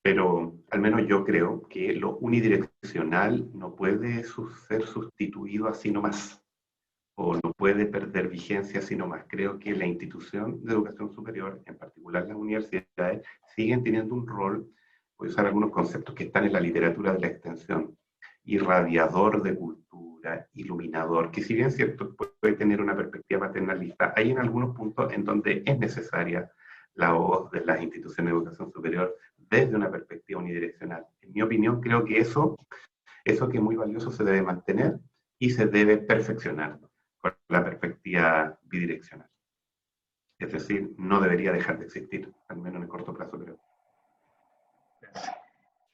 Pero al menos yo creo que lo unidireccional no puede ser sustituido así nomás, o no puede perder vigencia así nomás. Creo que la institución de educación superior, en particular las universidades, siguen teniendo un rol, voy a usar algunos conceptos que están en la literatura de la extensión, irradiador de cultura, iluminador, que si bien es cierto puede tener una perspectiva paternalista, hay en algunos puntos en donde es necesaria la voz de las instituciones de educación superior desde una perspectiva unidireccional. En mi opinión, creo que eso que es muy valioso se debe mantener y se debe perfeccionar con la perspectiva bidireccional. Es decir, no debería dejar de existir, al menos en el corto plazo, creo.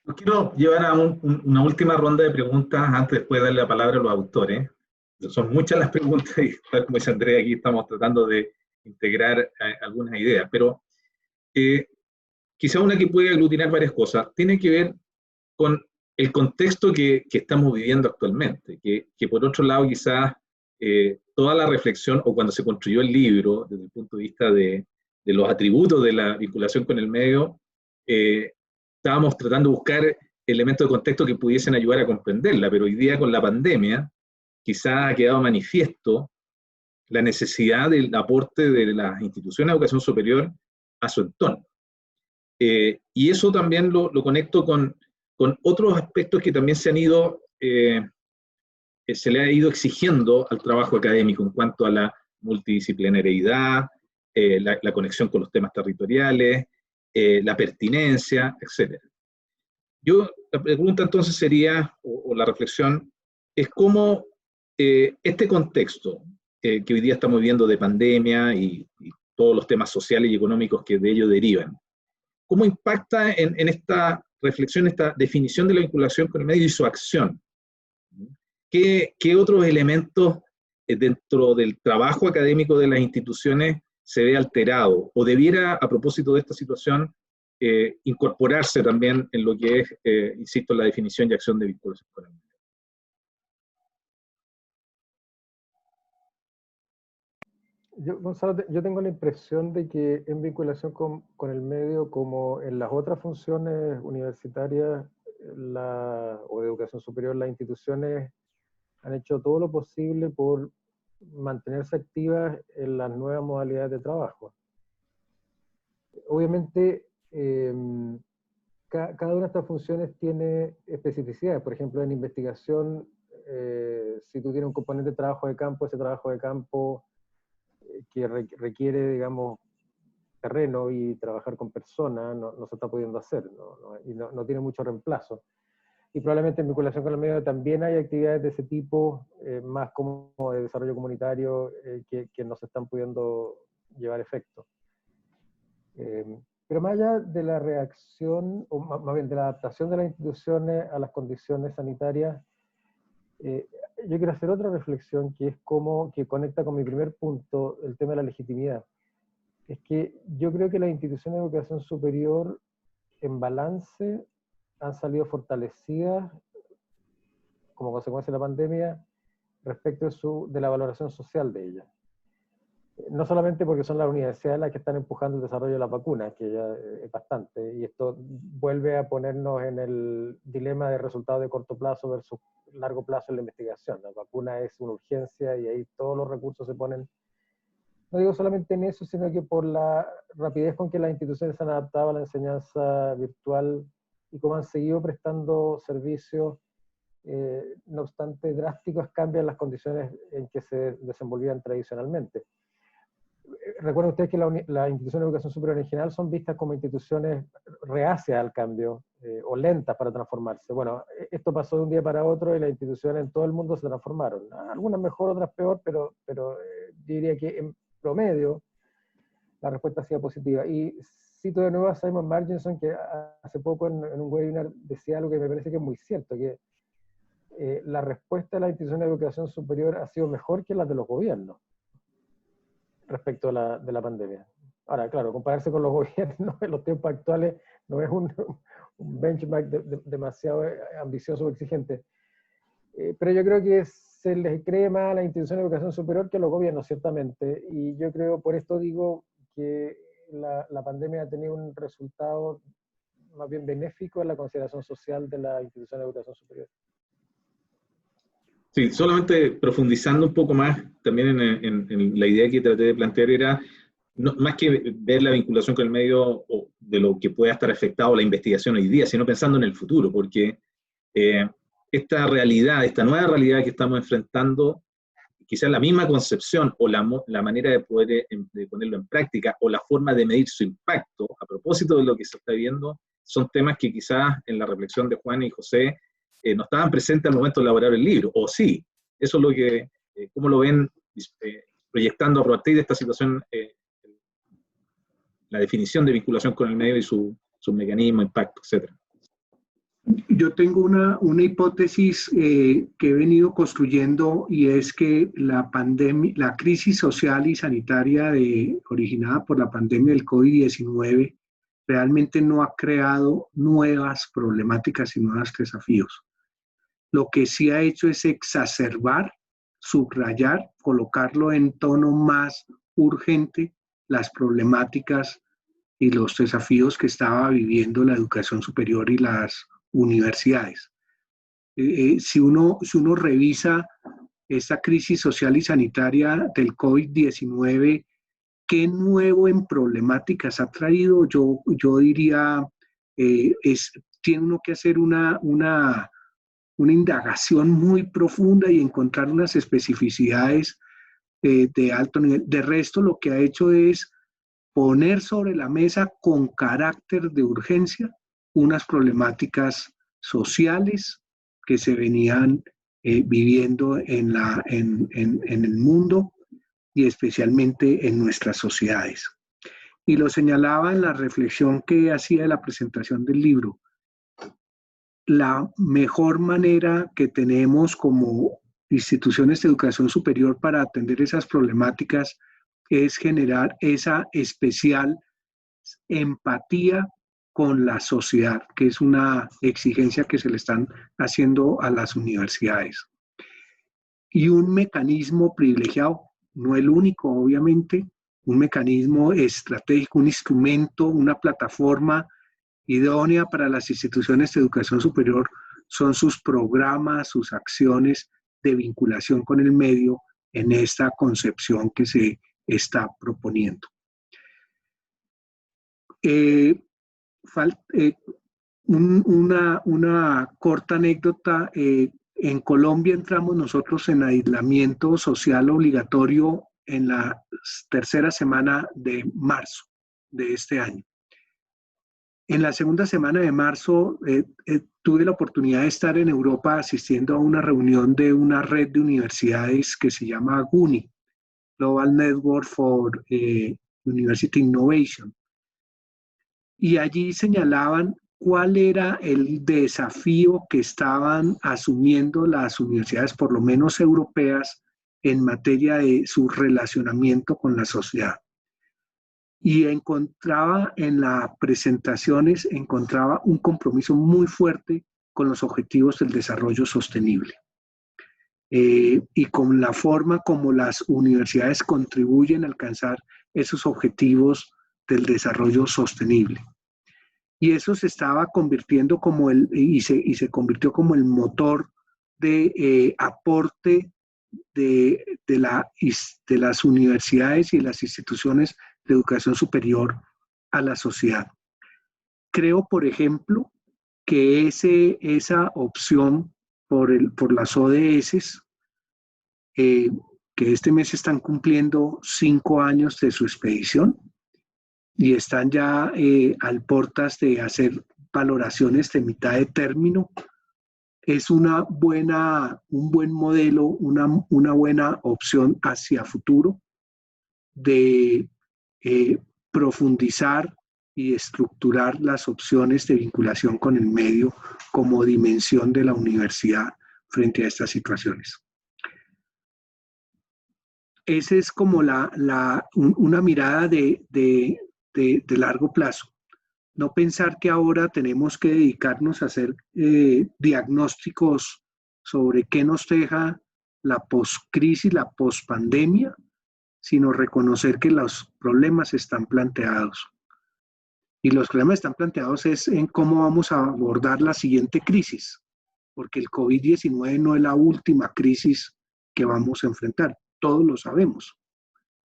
Yo quiero llevar a una última ronda de preguntas antes después de darle la palabra a los autores. Son muchas las preguntas y, tal como dice Andrea, aquí estamos tratando de integrar algunas ideas, pero quizá una que puede aglutinar varias cosas tiene que ver con el contexto que estamos viviendo actualmente, que por otro lado quizás toda la reflexión, o cuando se construyó el libro, desde el punto de vista de los atributos de la vinculación con el medio, estábamos tratando de buscar elementos de contexto que pudiesen ayudar a comprenderla, pero hoy día con la pandemia quizá ha quedado manifiesto la necesidad del aporte de las instituciones de educación superior a su entorno. Y eso también lo conecto con otros aspectos que también se le ha ido exigiendo al trabajo académico en cuanto a la multidisciplinariedad, la conexión con los temas territoriales, la pertinencia, etc. La pregunta entonces sería, o la reflexión, es cómo este contexto que hoy día estamos viviendo de pandemia y todos los temas sociales y económicos que de ello derivan, ¿cómo impacta en esta reflexión, esta definición de la vinculación con el medio y su acción? ¿Qué otros elementos dentro del trabajo académico de las instituciones se ve alterado? ¿O debiera, a propósito de esta situación, incorporarse también en lo que es, insisto, la definición y acción de vinculación con el medio. Gonzalo, yo tengo la impresión de que en vinculación con el medio, como en las otras funciones universitarias o de educación superior, las instituciones han hecho todo lo posible por mantenerse activas en las nuevas modalidades de trabajo. Obviamente, cada una de estas funciones tiene especificidades. Por ejemplo, en investigación, si tú tienes un componente de trabajo de campo, ese trabajo de campo que requiere, digamos, terreno y trabajar con personas, no se está pudiendo hacer, y no tiene mucho reemplazo. Y probablemente en vinculación con el medio también hay actividades de ese tipo, más como de desarrollo comunitario, que no se están pudiendo llevar efecto. Pero más allá de la reacción, o más bien de la adaptación de las instituciones a las condiciones sanitarias, yo quiero hacer otra reflexión que conecta con mi primer punto, el tema de la legitimidad. Es que yo creo que las instituciones de educación superior en balance han salido fortalecidas como consecuencia de la pandemia respecto de la valoración social de ellas. No solamente porque son las universidades las que están empujando el desarrollo de las vacunas, que ya es bastante, y esto vuelve a ponernos en el dilema de resultados de corto plazo versus largo plazo en la investigación. La vacuna es una urgencia y ahí todos los recursos se ponen, no digo solamente en eso, sino que por la rapidez con que las instituciones se han adaptado a la enseñanza virtual y cómo han seguido prestando servicios, no obstante drásticos cambios en las condiciones en que se desenvolvían tradicionalmente. Recuerden ustedes que las instituciones de educación superior en general son vistas como instituciones reacias al cambio o lentas para transformarse. Bueno, esto pasó de un día para otro y las instituciones en todo el mundo se transformaron. Algunas mejor, otras peor, pero yo diría que en promedio la respuesta ha sido positiva. Y cito de nuevo a Simon Marginson, que hace poco en un webinar decía algo que me parece que es muy cierto, que la respuesta de las instituciones de educación superior ha sido mejor que la de los gobiernos respecto de la pandemia. Ahora, claro, compararse con los gobiernos en los tiempos actuales no es un benchmark demasiado ambicioso o exigente. Pero yo creo que se les cree más a las instituciones de educación superior que a los gobiernos, ciertamente. Y yo creo, por esto digo que la pandemia ha tenido un resultado más bien benéfico en la consideración social de las instituciones de educación superior. Sí, solamente profundizando un poco más también en la idea que traté de plantear era, más que ver la vinculación con el medio o de lo que pueda estar afectado la investigación hoy día, sino pensando en el futuro, porque esta realidad, esta nueva realidad que estamos enfrentando, quizás la misma concepción o la manera de poder de ponerlo en práctica o la forma de medir su impacto a propósito de lo que se está viendo, son temas que quizás en la reflexión de Juan y José no estaban presentes al momento de elaborar el libro, o sí. Eso es lo que, cómo lo ven proyectando a partir de esta situación, la definición de vinculación con el medio y su mecanismo, impacto, etc. Yo tengo una hipótesis que he venido construyendo, y es que la crisis social y sanitaria originada por la pandemia del COVID-19 realmente no ha creado nuevas problemáticas y nuevos desafíos. Lo que sí ha hecho es exacerbar, subrayar, colocarlo en tono más urgente las problemáticas y los desafíos que estaba viviendo la educación superior y las universidades. Si uno revisa esta crisis social y sanitaria del COVID-19, ¿qué nuevo en problemáticas ha traído? Yo diría, tiene uno que hacer una indagación muy profunda y encontrar unas especificidades de alto nivel. De resto, lo que ha hecho es poner sobre la mesa con carácter de urgencia unas problemáticas sociales que se venían viviendo en el mundo y especialmente en nuestras sociedades. Y lo señalaba en la reflexión que hacía de la presentación del libro. La mejor manera que tenemos como instituciones de educación superior para atender esas problemáticas es generar esa especial empatía con la sociedad, que es una exigencia que se le están haciendo a las universidades. Y un mecanismo privilegiado, no el único, obviamente, un mecanismo estratégico, un instrumento, una plataforma idónea para las instituciones de educación superior son sus programas, sus acciones de vinculación con el medio en esta concepción que se está proponiendo. Una corta anécdota. En Colombia entramos nosotros en aislamiento social obligatorio en la tercera semana de marzo de este año. En la segunda semana de marzo tuve la oportunidad de estar en Europa asistiendo a una reunión de una red de universidades que se llama GUNI, Global Network for University Innovation. Y allí señalaban cuál era el desafío que estaban asumiendo las universidades, por lo menos europeas, en materia de su relacionamiento con la sociedad. Y encontraba en las presentaciones, encontraba un compromiso muy fuerte con los objetivos del desarrollo sostenible. Y con la forma como las universidades contribuyen a alcanzar esos objetivos del desarrollo sostenible. Y eso se estaba convirtiendo como y se convirtió como el motor de aporte de las universidades y las instituciones de educación superior a la sociedad. Creo, por ejemplo, que esa opción por las ODS, que este mes están cumpliendo 5 años de su expedición y están ya al portas de hacer valoraciones de mitad de término, es un buen modelo, una buena opción hacia futuro de profundizar y estructurar las opciones de vinculación con el medio como dimensión de la universidad frente a estas situaciones. Esa es como una mirada de largo plazo. No pensar que ahora tenemos que dedicarnos a hacer diagnósticos sobre qué nos deja la poscrisis, la pospandemia, sino reconocer que los problemas están planteados. Y los problemas están planteados es en cómo vamos a abordar la siguiente crisis, porque el COVID-19 no es la última crisis que vamos a enfrentar, todos lo sabemos.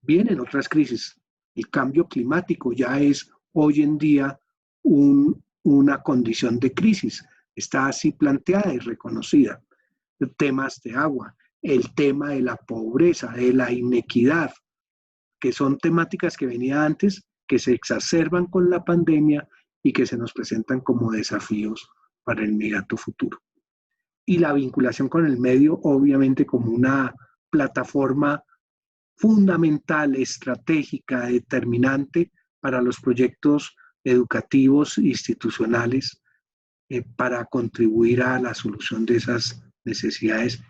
Vienen otras crisis. El cambio climático ya es hoy en día una condición de crisis, está así planteada y reconocida. Temas de agua, el tema de la pobreza, de la inequidad, que son temáticas que venían antes, que se exacerban con la pandemia y que se nos presentan como desafíos para el inmediato futuro. Y la vinculación con el medio, obviamente, como una plataforma fundamental, estratégica, determinante para los proyectos educativos institucionales para contribuir a la solución de esas necesidades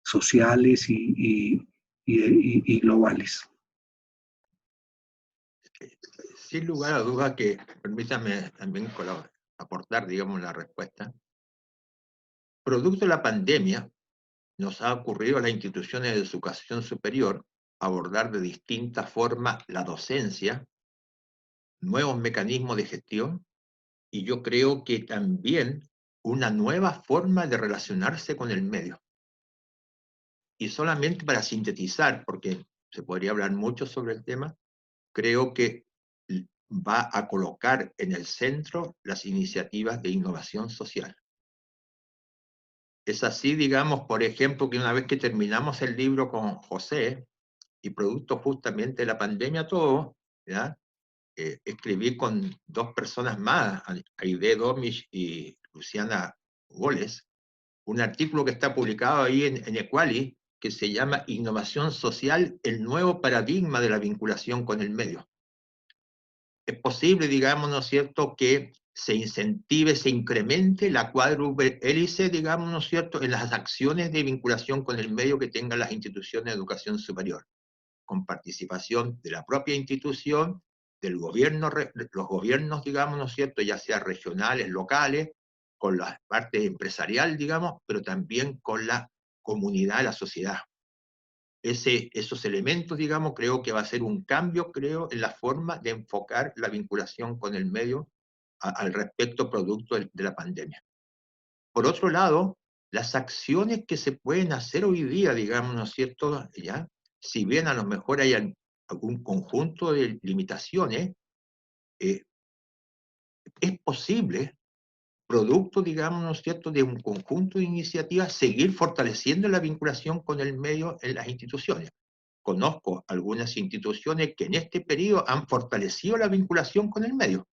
sociales y globales. Sin lugar a duda que, permítame también aportar, digamos, la respuesta. Producto de la pandemia, nos ha ocurrido a las instituciones de educación superior abordar de distintas formas la docencia, nuevos mecanismos de gestión, y yo creo que también una nueva forma de relacionarse con el medio. Y solamente para sintetizar, porque se podría hablar mucho sobre el tema, creo que va a colocar en el centro las iniciativas de innovación social. Es así, digamos, por ejemplo, que una vez que terminamos el libro con José, y producto justamente de la pandemia todo, ¿ya? Escribí con 2 personas más, Aide Domich y Luciana Goles, un artículo que está publicado ahí en Equali, que se llama Innovación Social, el nuevo paradigma de la vinculación con el medio. Es posible, digamos, ¿no es cierto?, que se incentive, se incremente la cuádruple hélice, digamos, ¿no es cierto?, en las acciones de vinculación con el medio que tengan las instituciones de educación superior, con participación de la propia institución, del gobierno, los gobiernos, digamos, ¿no es cierto?, ya sea regionales, locales, con la parte empresarial, digamos, pero también con la comunidad, la sociedad. Esos elementos, digamos, creo que va a ser un cambio, creo, en la forma de enfocar la vinculación con el medio al respecto producto de la pandemia. Por otro lado, las acciones que se pueden hacer hoy día, digamos, ¿no es cierto?, ¿ya? Si bien a lo mejor hay algún conjunto de limitaciones, es posible, producto, digamos, ¿no es cierto?, de un conjunto de iniciativas, seguir fortaleciendo la vinculación con el medio en las instituciones. Conozco algunas instituciones que en este periodo han fortalecido la vinculación con el medio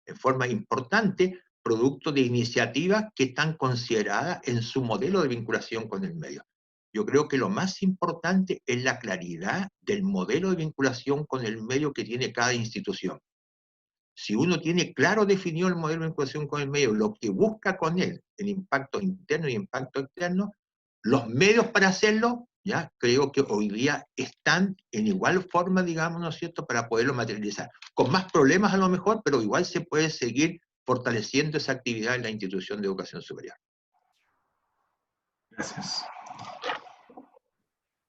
en forma importante, producto de iniciativas que están consideradas en su modelo de vinculación con el medio. Yo creo que lo más importante es la claridad del modelo de vinculación con el medio que tiene cada institución. Si uno tiene claro definido el modelo de vinculación con el medio, lo que busca con él, el impacto interno y impacto externo, los medios para hacerlo, ya creo que hoy día están en igual forma, digamos, ¿no es cierto?, para poderlo materializar. Con más problemas a lo mejor, pero igual se puede seguir fortaleciendo esa actividad en la institución de educación superior. Gracias.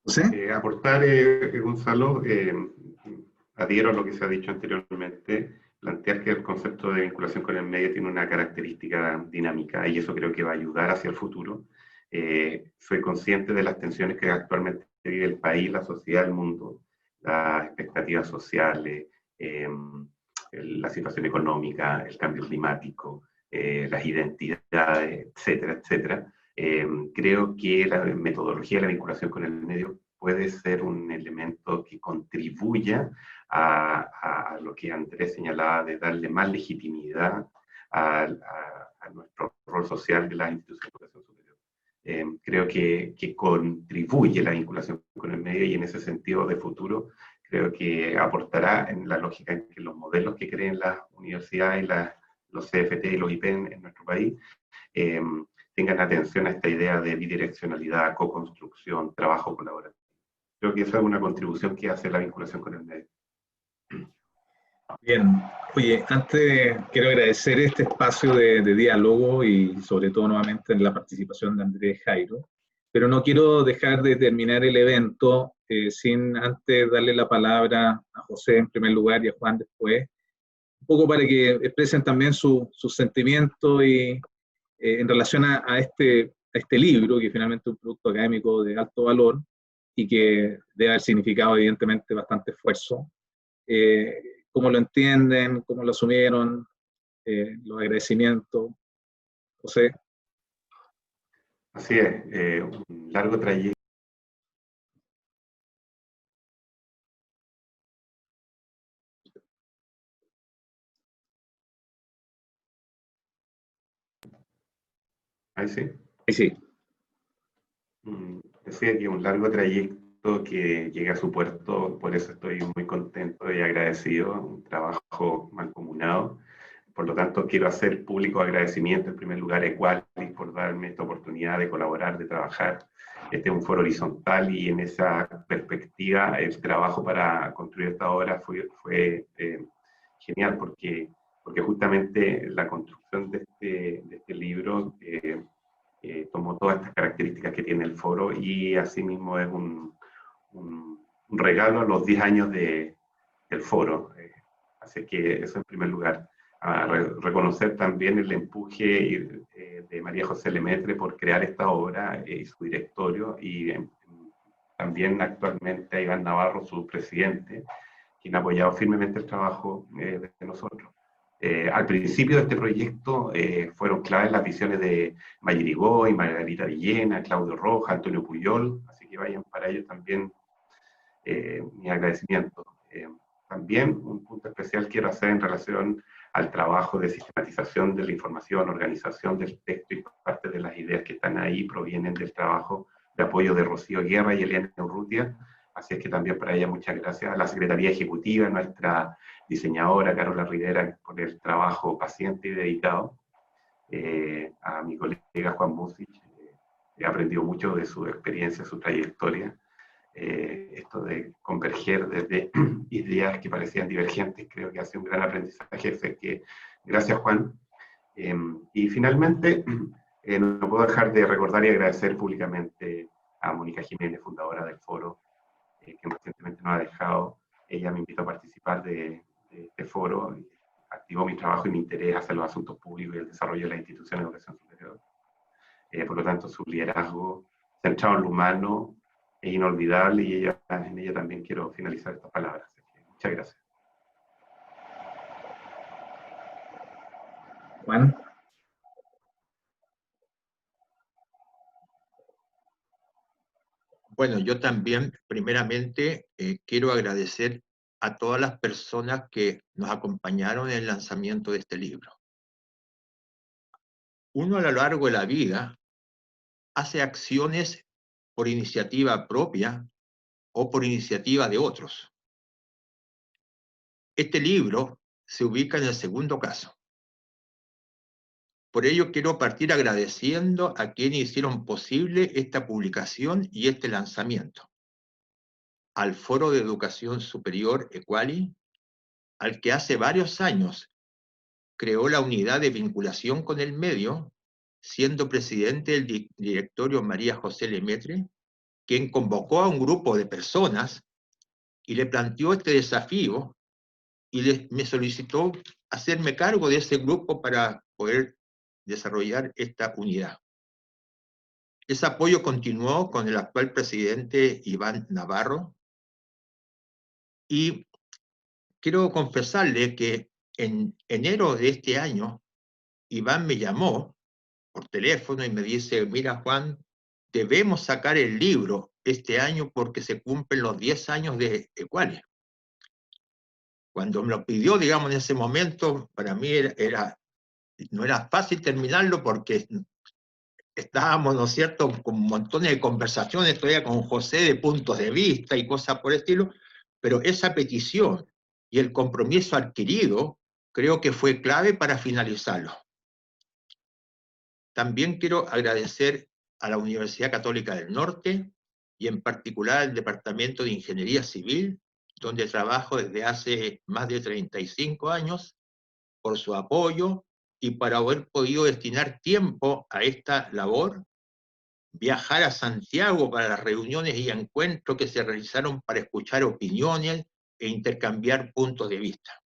¿José? Aportar, Gonzalo, adhiero a lo que se ha dicho anteriormente, plantear que el concepto de vinculación con el medio tiene una característica dinámica y eso creo que va a ayudar hacia el futuro. Soy consciente de las tensiones que actualmente vive el país, la sociedad, el mundo, las expectativas sociales, la situación económica, el cambio climático, las identidades, etcétera, etcétera. Creo que la metodología de la vinculación con el medio puede ser un elemento que contribuya a lo que Andrés señalaba de darle más legitimidad a nuestro rol social de las instituciones de educación superior. Creo que contribuye la vinculación con el medio y en ese sentido de futuro creo que aportará en la lógica en que los modelos que creen las universidades y los CFT y los IP en nuestro país tengan atención a esta idea de bidireccionalidad, co-construcción, trabajo colaborativo. Creo que esa es una contribución que hace la vinculación con el medio. Bien, oye, antes quiero agradecer este espacio de diálogo y sobre todo nuevamente en la participación de Andrés Jairo, pero no quiero dejar de terminar el evento sin antes darle la palabra a José en primer lugar y a Juan después, un poco para que expresen también sus sentimientos y en relación a este libro, que finalmente es un producto académico de alto valor y que debe haber significado evidentemente bastante esfuerzo. ¿Cómo lo entienden? ¿Cómo lo asumieron? Los agradecimientos. José. Así es, un largo trayecto. Ahí sí. Ahí sí. Decía que un largo trayecto que llega a su puerto, por eso estoy muy contento y agradecido, un trabajo mancomunado. Por lo tanto, quiero hacer público agradecimiento en primer lugar a Equalis por darme esta oportunidad de colaborar, de trabajar. Este es un foro horizontal y en esa perspectiva el trabajo para construir esta obra fue genial porque justamente la construcción de este libro tomó todas estas características que tiene el foro y asimismo es un regalo a los 10 años del foro. Así que eso en primer lugar. Reconocer también el empuje de María José Lemaitre por crear esta obra y su directorio y también actualmente a Iván Navarro, su presidente, quien ha apoyado firmemente el trabajo de nosotros. Al principio de este proyecto fueron claves las visiones de Mayerigó, Margarita Villena, Claudio Roja, Antonio Puyol, así que vayan para ellos también mi agradecimiento. También un punto especial quiero hacer en relación al trabajo de sistematización de la información, organización del texto y parte de las ideas que están ahí provienen del trabajo de apoyo de Rocío Guerra y Elena Urrutia. Así es que también para ella muchas gracias a la Secretaría Ejecutiva, nuestra diseñadora Carola Rivera por el trabajo paciente y dedicado. A mi colega Juan Music, he aprendido mucho de su experiencia, su trayectoria. esto de converger desde ideas que parecían divergentes, creo que ha sido un gran aprendizaje, así que gracias, Juan. Y finalmente, no puedo dejar de recordar y agradecer públicamente a Mónica Jiménez, fundadora del foro, que recientemente nos ha dejado. Ella me invitó a participar de este foro, activó mi trabajo y mi interés hacia los asuntos públicos y el desarrollo de la institución de educación superior. Por lo tanto, su liderazgo centrado en lo humano es inolvidable, y en ella también quiero finalizar estas palabras. Muchas gracias. Juan. Bueno, yo también, primeramente, quiero agradecer a todas las personas que nos acompañaron en el lanzamiento de este libro. Uno a lo largo de la vida hace acciones por iniciativa propia o por iniciativa de otros. Este libro se ubica en el segundo caso. Por ello quiero partir agradeciendo a quienes hicieron posible esta publicación y este lanzamiento. Al Foro de Educación Superior Equali, al que hace varios años creó la unidad de vinculación con el medio, siendo presidente del directorio María José Lemaitre, quien convocó a un grupo de personas y le planteó este desafío y me solicitó hacerme cargo de ese grupo para poder desarrollar esta unidad. Ese apoyo continuó con el actual presidente Iván Navarro, y quiero confesarle que en enero de este año Iván me llamó por teléfono y me dice: mira, Juan, debemos sacar el libro este año porque se cumplen los 10 años de Equali. Cuando me lo pidió, digamos, en ese momento, para mí no era fácil terminarlo porque estábamos, ¿no es cierto?, con montones de conversaciones todavía con José de puntos de vista y cosas por el estilo, pero esa petición y el compromiso adquirido creo que fue clave para finalizarlo. También quiero agradecer a la Universidad Católica del Norte y en particular al Departamento de Ingeniería Civil, donde trabajo desde hace más de 35 años, por su apoyo y para haber podido destinar tiempo a esta labor, viajar a Santiago para las reuniones y encuentros que se realizaron para escuchar opiniones e intercambiar puntos de vista.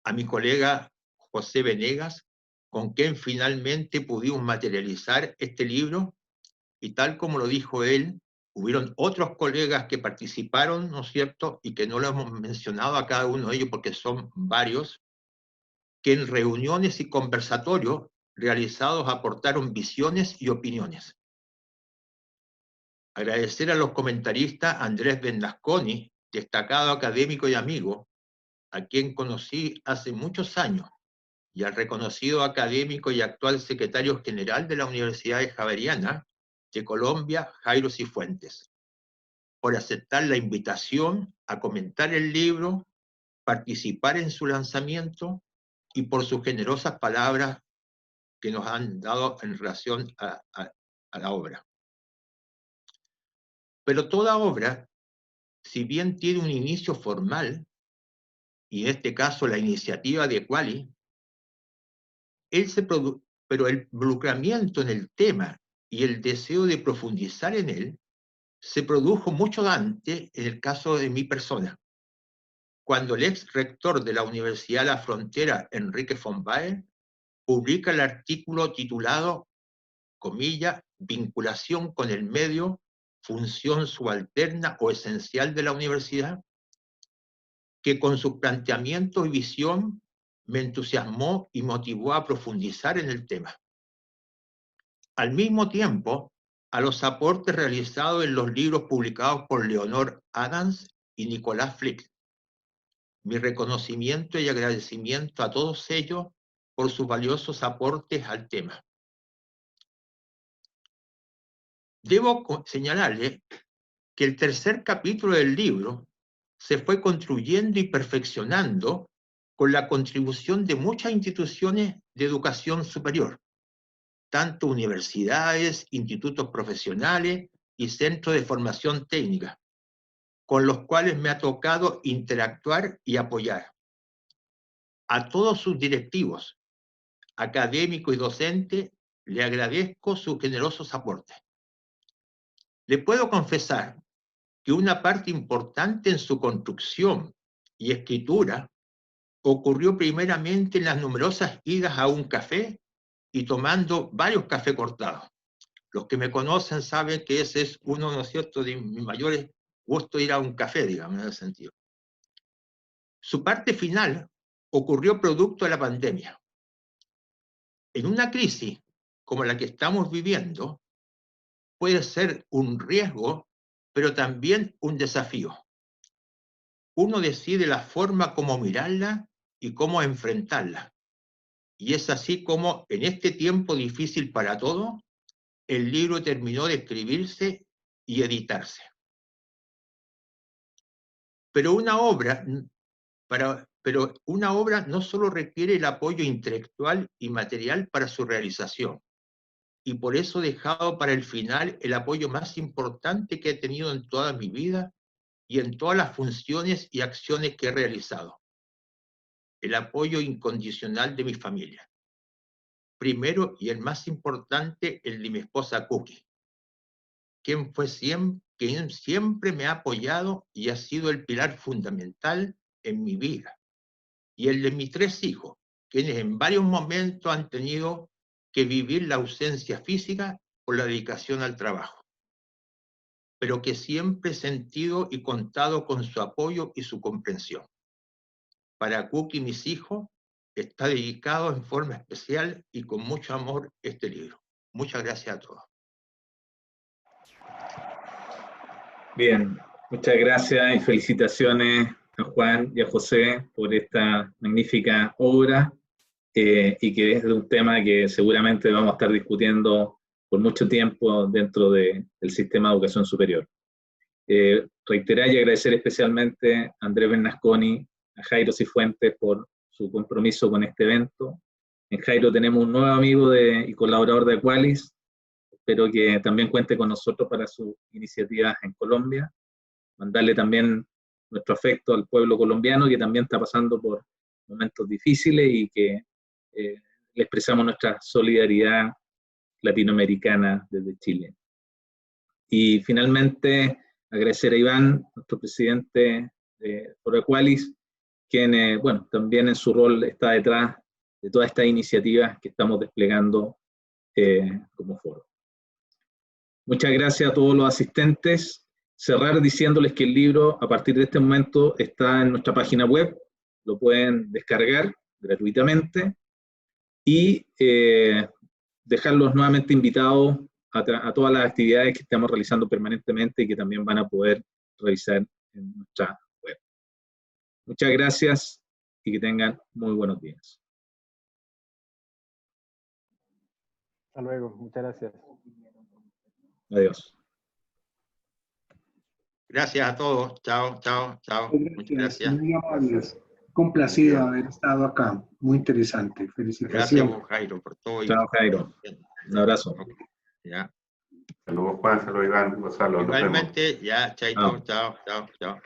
A mi colega José Venegas, con quien finalmente pudimos materializar este libro, y tal como lo dijo él, hubieron otros colegas que participaron, ¿no es cierto?, y que no lo hemos mencionado a cada uno de ellos porque son varios, que en reuniones y conversatorios realizados aportaron visiones y opiniones. Agradecer a los comentaristas Andrés Bernasconi, destacado académico y amigo, a quien conocí hace muchos años, y al reconocido académico y actual secretario general de la Universidad Javeriana de Colombia, Jairo Cifuentes, por aceptar la invitación a comentar el libro, participar en su lanzamiento y por sus generosas palabras que nos han dado en relación a la obra. Pero toda obra, si bien tiene un inicio formal, y en este caso la iniciativa de Equali, pero el involucramiento en el tema y el deseo de profundizar en él se produjo mucho antes en el caso de mi persona, cuando el ex rector de la Universidad de la Frontera, Enrique von Baer, publica el artículo titulado, comilla, vinculación con el medio, función subalterna o esencial de la universidad, que con su planteamiento y visión me entusiasmó y motivó a profundizar en el tema. Al mismo tiempo, a los aportes realizados en los libros publicados por Leonor Adams y Nicolás Flick. Mi reconocimiento y agradecimiento a todos ellos por sus valiosos aportes al tema. Debo señalarle que el tercer capítulo del libro se fue construyendo y perfeccionando con la contribución de muchas instituciones de educación superior, tanto universidades, institutos profesionales y centros de formación técnica, con los cuales me ha tocado interactuar y apoyar. A todos sus directivos, académicos y docentes, le agradezco sus generosos aportes. Le puedo confesar que una parte importante en su construcción y escritura ocurrió primeramente en las numerosas idas a un café y tomando varios cafés cortados. Los que me conocen saben que ese es uno, ¿no es cierto?, de mis mayores gustos, ir a un café, digamos, en ese sentido. Su parte final ocurrió producto de la pandemia. En una crisis como la que estamos viviendo, puede ser un riesgo, pero también un desafío. Uno decide la forma como mirarla y cómo enfrentarla. Y es así como, en este tiempo difícil para todos, el libro terminó de escribirse y editarse. Pero una obra no solo requiere el apoyo intelectual y material para su realización, y por eso he dejado para el final el apoyo más importante que he tenido en toda mi vida y en todas las funciones y acciones que he realizado: el apoyo incondicional de mi familia. Primero, y el más importante, el de mi esposa Cookie, quien siempre me ha apoyado y ha sido el pilar fundamental en mi vida. Y el de mis 3 hijos, quienes en varios momentos han tenido que vivir la ausencia física por la dedicación al trabajo, pero que siempre he sentido y contado con su apoyo y su comprensión. Para Cookie y mis hijos, está dedicado en forma especial y con mucho amor este libro. Muchas gracias a todos. Bien, muchas gracias y felicitaciones a Juan y a José por esta magnífica obra, y que es de un tema que seguramente vamos a estar discutiendo por mucho tiempo dentro del sistema de educación superior. Reiterar y agradecer especialmente a Andrés Bernasconi, a Jairo Cifuentes por su compromiso con este evento. En Jairo tenemos un nuevo amigo y colaborador de Aqualis. Espero que también cuente con nosotros para sus iniciativas en Colombia. Mandarle también nuestro afecto al pueblo colombiano, que también está pasando por momentos difíciles, y que le expresamos nuestra solidaridad latinoamericana desde Chile. Y finalmente, agradecer a Iván, nuestro presidente por Aqualis, quien, bueno, también en su rol está detrás de todas estas iniciativas que estamos desplegando como foro. Muchas gracias a todos los asistentes. Cerrar diciéndoles que el libro, a partir de este momento, está en nuestra página web. Lo pueden descargar gratuitamente y dejarlos nuevamente invitados a todas las actividades que estamos realizando permanentemente y que también van a poder realizar en nuestra web. Muchas gracias y que tengan muy buenos días. Hasta luego, muchas gracias. Adiós. Gracias a todos. Chao, chao, chao. Muchas gracias. Muy amables. Complacido haber estado acá. Muy interesante. Felicitaciones. Gracias, Jairo, por todo. Chao, Jairo. Un abrazo. Ya. Saludos, Juan. Saludos, Iván. Gonzalo. Igualmente, ya, chaito, chao, chao, chao.